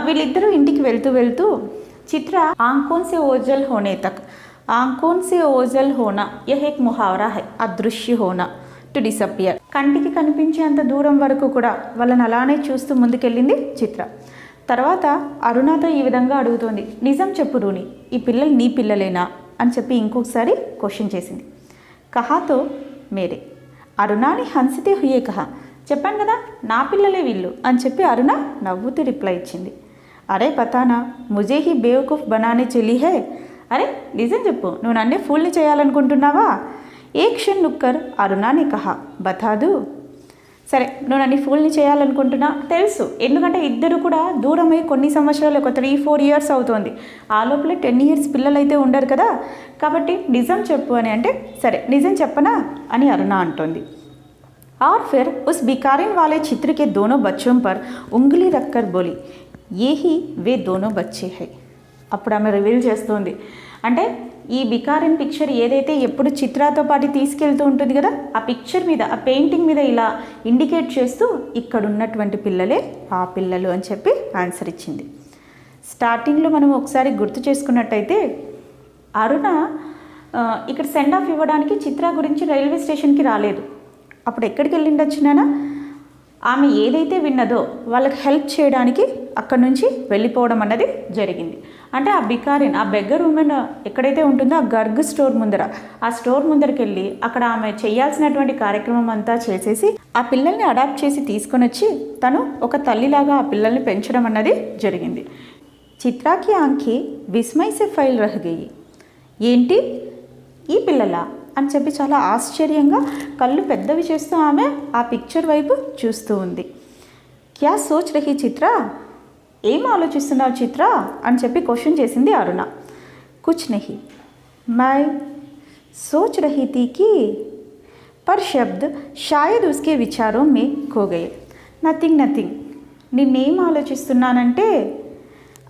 వీళ్ళిద్దరూ ఇంటికి వెళ్తూ చిత్ర ఆంకోన్ సే ఓజల్ హోనే తక్, आंखों से ओझल होना यह एक मुहावरा है अदृश्य होना టు డిసపియర్. కంటికి కనిపించేంత దూరం వరకు కూడా వాళ్ళని అలానే చూస్తూ ముందుకెళ్ళింది చిత్ర. తర్వాత అరుణతో ఈ విధంగా అడుగుతోంది, నిజం చెప్పు రూని, ఈ పిల్లలు నీ పిల్లలేనా అని చెప్పి ఇంకొకసారి క్వశ్చన్ చేసింది. కహాతో మేరే. అరుణాని హన్సితే హుయే కహా. చెప్పాను కదా నా పిల్లలే వీళ్ళు అని చెప్పి అరుణ నవ్వుతూ రిప్లై ఇచ్చింది. అరే పతానా ముజే హీ బేవకూఫ్ బనానే చెలి హే. అరే నిజం చెప్పు, నువ్వు నన్నే ఫూల్ని చేయాలనుకుంటున్నావా? ఏ క్షణ్ నుక్కర్ అరుణాని కహా బతాదు. సరే నువ్వు నన్ను ఫూల్ని చేయాలనుకుంటున్నా తెలుసు, ఎందుకంటే ఇద్దరు కూడా దూరమై కొన్ని సంవత్సరాలు, ఒక 3-4 years అవుతోంది. ఆ లోపల 10 years పిల్లలు అయితే ఉండరు కదా, కాబట్టి నిజం చెప్పు అని అంటే సరే నిజం చెప్పనా అని అరుణ అంటోంది. और फिर उस भिखारिन वाले चित्र के दोनों बच्चों पर उंगली रखकर बोली, ये ही वे दोनों बच्चे हैं. అప్పుడు ఆమె రివీల్ చేస్తోంది, అంటే ఈ బికారిన్ పిక్చర్ ఏదైతే ఎప్పుడు చిత్రాతో పాటు తీసుకెళ్తూ ఉంటుంది కదా, ఆ పిక్చర్ మీద, ఆ పెయింటింగ్ మీద ఇలా ఇండికేట్ చేస్తూ ఇక్కడ ఉన్నటువంటి పిల్లలే ఆ పిల్లలు అని చెప్పి ఆన్సర్ ఇచ్చింది. స్టార్టింగ్లో మనం ఒకసారి గుర్తు చేసుకున్నట్టయితే అరుణ ఇక్కడ సెండ్ ఆఫ్ ఇవ్వడానికి చిత్ర గురించి రైల్వే స్టేషన్కి రాలేదు. అప్పుడు ఎక్కడికి వెళ్ళిండొచ్చినానా, ఆమె ఏదైతే విన్నదో వాళ్ళకి హెల్ప్ చేయడానికి అక్కడి నుంచి వెళ్ళిపోవడం అన్నది జరిగింది. అంటే ఆ బికారిన్, ఆ బెగ్గర్ ఉమెన్ ఎక్కడైతే ఉంటుందో ఆ గర్గ్ స్టోర్ ముందర, ఆ స్టోర్ ముందరికి వెళ్ళి అక్కడ ఆమె చేయాల్సినటువంటి కార్యక్రమం అంతా చేసేసి ఆ పిల్లల్ని అడాప్ట్ చేసి తీసుకొని వచ్చి తను ఒక తల్లిలాగా ఆ పిల్లల్ని పెంచడం అన్నది జరిగింది. చిత్రాకి ఆంఖి విస్మయసే ఫైల్ రహగయి. ఏంటి ఈ పిల్లలా అని చెప్పి చాలా ఆశ్చర్యంగా కళ్ళు పెద్దవి చేస్తూ ఆమె ఆ పిక్చర్ వైపు చూస్తూ ఉంది. క్యా సోచ్ రహీ చిత్ర, ఏం ఆలోచిస్తున్నావు చిత్ర అని చెప్పి క్వశ్చన్ చేసింది అరుణ. కుచ్ నహీ మై సోచ్ రహీ థీ కి పర్ శబ్ద్ షాయద్ ఉస్కే విచారోం మే ఖో గయే. Nothing nothing. నిన్నేం ఆలోచిస్తున్నానంటే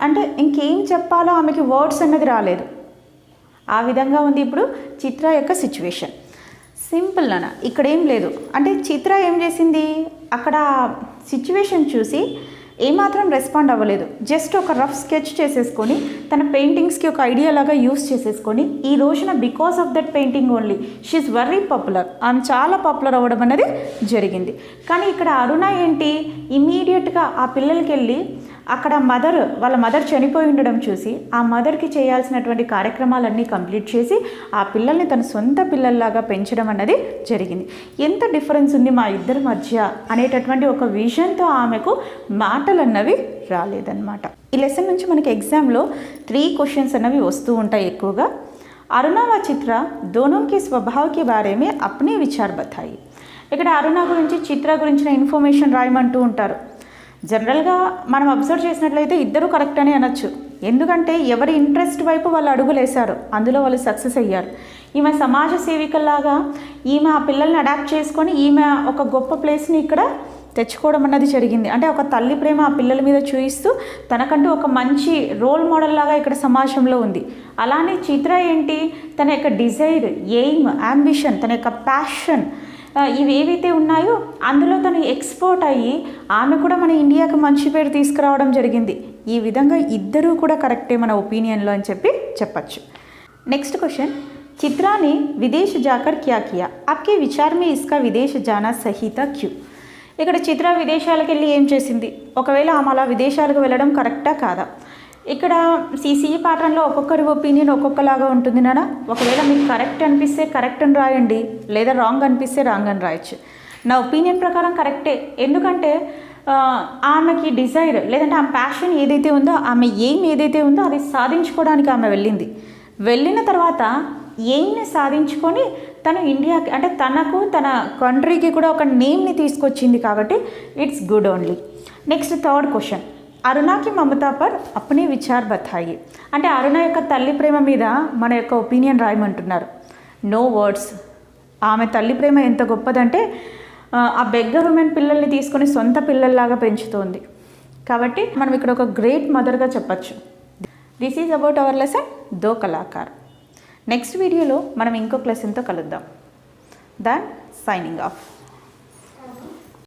అంటే ఇంకేం చెప్పాలో ఆమెకి వర్డ్స్ అన్నది రాలేదు. ఆ విధంగా ఉంది ఇప్పుడు చిత్ర యొక్క సిచ్యువేషన్. సింపుల్ నాన్న, ఇక్కడ ఏం లేదు. అంటే చిత్ర ఏం చేసింది, అక్కడ సిచ్యువేషన్ చూసి ఏమాత్రం రెస్పాండ్ అవ్వలేదు. జస్ట్ ఒక రఫ్ స్కెచ్ చేసేసుకొని తన పెయింటింగ్స్కి ఒక ఐడియా లాగా యూస్ చేసేసుకొని ఈ రోజున because of that painting only she is very popular, ఆమె చాలా పాపులర్ అవ్వడం అనేది జరిగింది. కానీ ఇక్కడ అరుణ ఏంటి, ఇమీడియట్గా ఆ పిల్లలకి వెళ్ళి అక్కడ వాళ్ళ మదర్ చనిపోయి ఉండడం చూసి ఆ మదర్కి చేయాల్సినటువంటి కార్యక్రమాలన్నీ కంప్లీట్ చేసి ఆ పిల్లల్ని తన సొంత పిల్లల్లాగా పెంచడం అన్నది జరిగింది. ఎంత డిఫరెన్స్ ఉంది మా ఇద్దరి మధ్య అనేటటువంటి ఒక విజన్తో ఆమెకు మాటలు అన్నవి రాలేదన్నమాట. ఈ లెసన్ నుంచి మనకి ఎగ్జామ్లో 3 questions అన్నవి వస్తూ ఉంటాయి ఎక్కువగా. అరుణ వ చిత్ర దోనోं के स्वभाव के बारे में अपने विचार बताई. ఇక్కడ అరుణ గురించి చిత్ర గురించిన ఇన్ఫర్మేషన్ రాయమంటూ ఉంటారు. జనరల్గా మనం అబ్జర్వ్ చేసినట్లయితే ఇద్దరు కరెక్ట్ అని అనొచ్చు, ఎందుకంటే ఎవరి ఇంట్రెస్ట్ వైపు వాళ్ళు అడుగులేశారు, అందులో వాళ్ళు సక్సెస్ అయ్యారు. ఈమె సమాజ సేవికల్లాగా ఈమె ఆ పిల్లల్ని అడాప్ట్ చేసుకొని ఈమె ఒక గొప్ప ప్లేస్ని ఇక్కడ తెచ్చుకోవడం అన్నది జరిగింది. అంటే ఒక తల్లి ప్రేమ ఆ పిల్లల మీద చూపిస్తూ తనకంటూ ఒక మంచి రోల్ మోడల్ లాగా ఇక్కడ సమాజంలో ఉంది. అలానే చిత్ర ఏంటి, తన యొక్క డిజైర్, ఎయిమ్, అంబిషన్, తన యొక్క ప్యాషన్ ఇవి ఏవైతే ఉన్నాయో అందులో తను ఎక్స్పోర్ట్ అయ్యి ఆమె కూడా మన ఇండియాకి మంచి పేరు తీసుకురావడం జరిగింది. ఈ విధంగా ఇద్దరూ కూడా కరెక్టే మన ఒపీనియన్లో అని చెప్పి చెప్పచ్చు. నెక్స్ట్ క్వశ్చన్, చిత్రాని విదేశ్ జాకర్ క్యా కియా, ఆప్కే విచార్ మే ఇస్కా విదేశ్ జానా సహీతా క్యూ. ఇక్కడ చిత్ర విదేశాలకు వెళ్ళి ఏం చేసింది, ఒకవేళ ఆమె అలా విదేశాలకు వెళ్ళడం కరెక్టా కాదా? ఇక్కడ సిసిఈ ప్యాటర్న్లో ఒక్కొక్కరి ఒపీనియన్ ఒక్కొక్కలాగా ఉంటుంది నాన్న. ఒకవేళ మీకు కరెక్ట్ అనిపిస్తే కరెక్ట్ అని రాయండి, లేదా రాంగ్ అనిపిస్తే రాంగ్ అని రాయొచ్చు. నా ఒపీనియన్ ప్రకారం కరెక్టే, ఎందుకంటే ఆమెకి డిజైర్ లేదంటే ఆమె ప్యాషన్ ఏదైతే ఉందో, ఆమె ఎయిమ్ ఏదైతే ఉందో అది సాధించుకోవడానికి ఆమె వెళ్ళిన తర్వాత ఎయిమ్ని సాధించుకొని తను ఇండియాకి అంటే తనకు తన కంట్రీకి కూడా ఒక నేమ్ని తీసుకొచ్చింది కాబట్టి it's good only. Next third question, అరుణకి మమతా పర్ అప్నే విచార్ బతాయి. అంటే అరుణ యొక్క తల్లి ప్రేమ మీద మన యొక్క ఒపీనియన్ రాయమంటున్నారు. No words. ఆమె తల్లి ప్రేమ ఎంత గొప్పదంటే ఆ బెగ్గర్ ఉమెన్ పిల్లల్ని తీసుకొని సొంత పిల్లల్లాగా పెంచుతోంది. కాబట్టి మనం ఇక్కడ ఒక గ్రేట్ మదర్గా చెప్పచ్చు. This is about our lesson though Kalakar. Next వీడియోలో మనం ఇంకొక లెసన్తో కలుద్దాం. దాన్ సైనింగ్ ఆఫ్.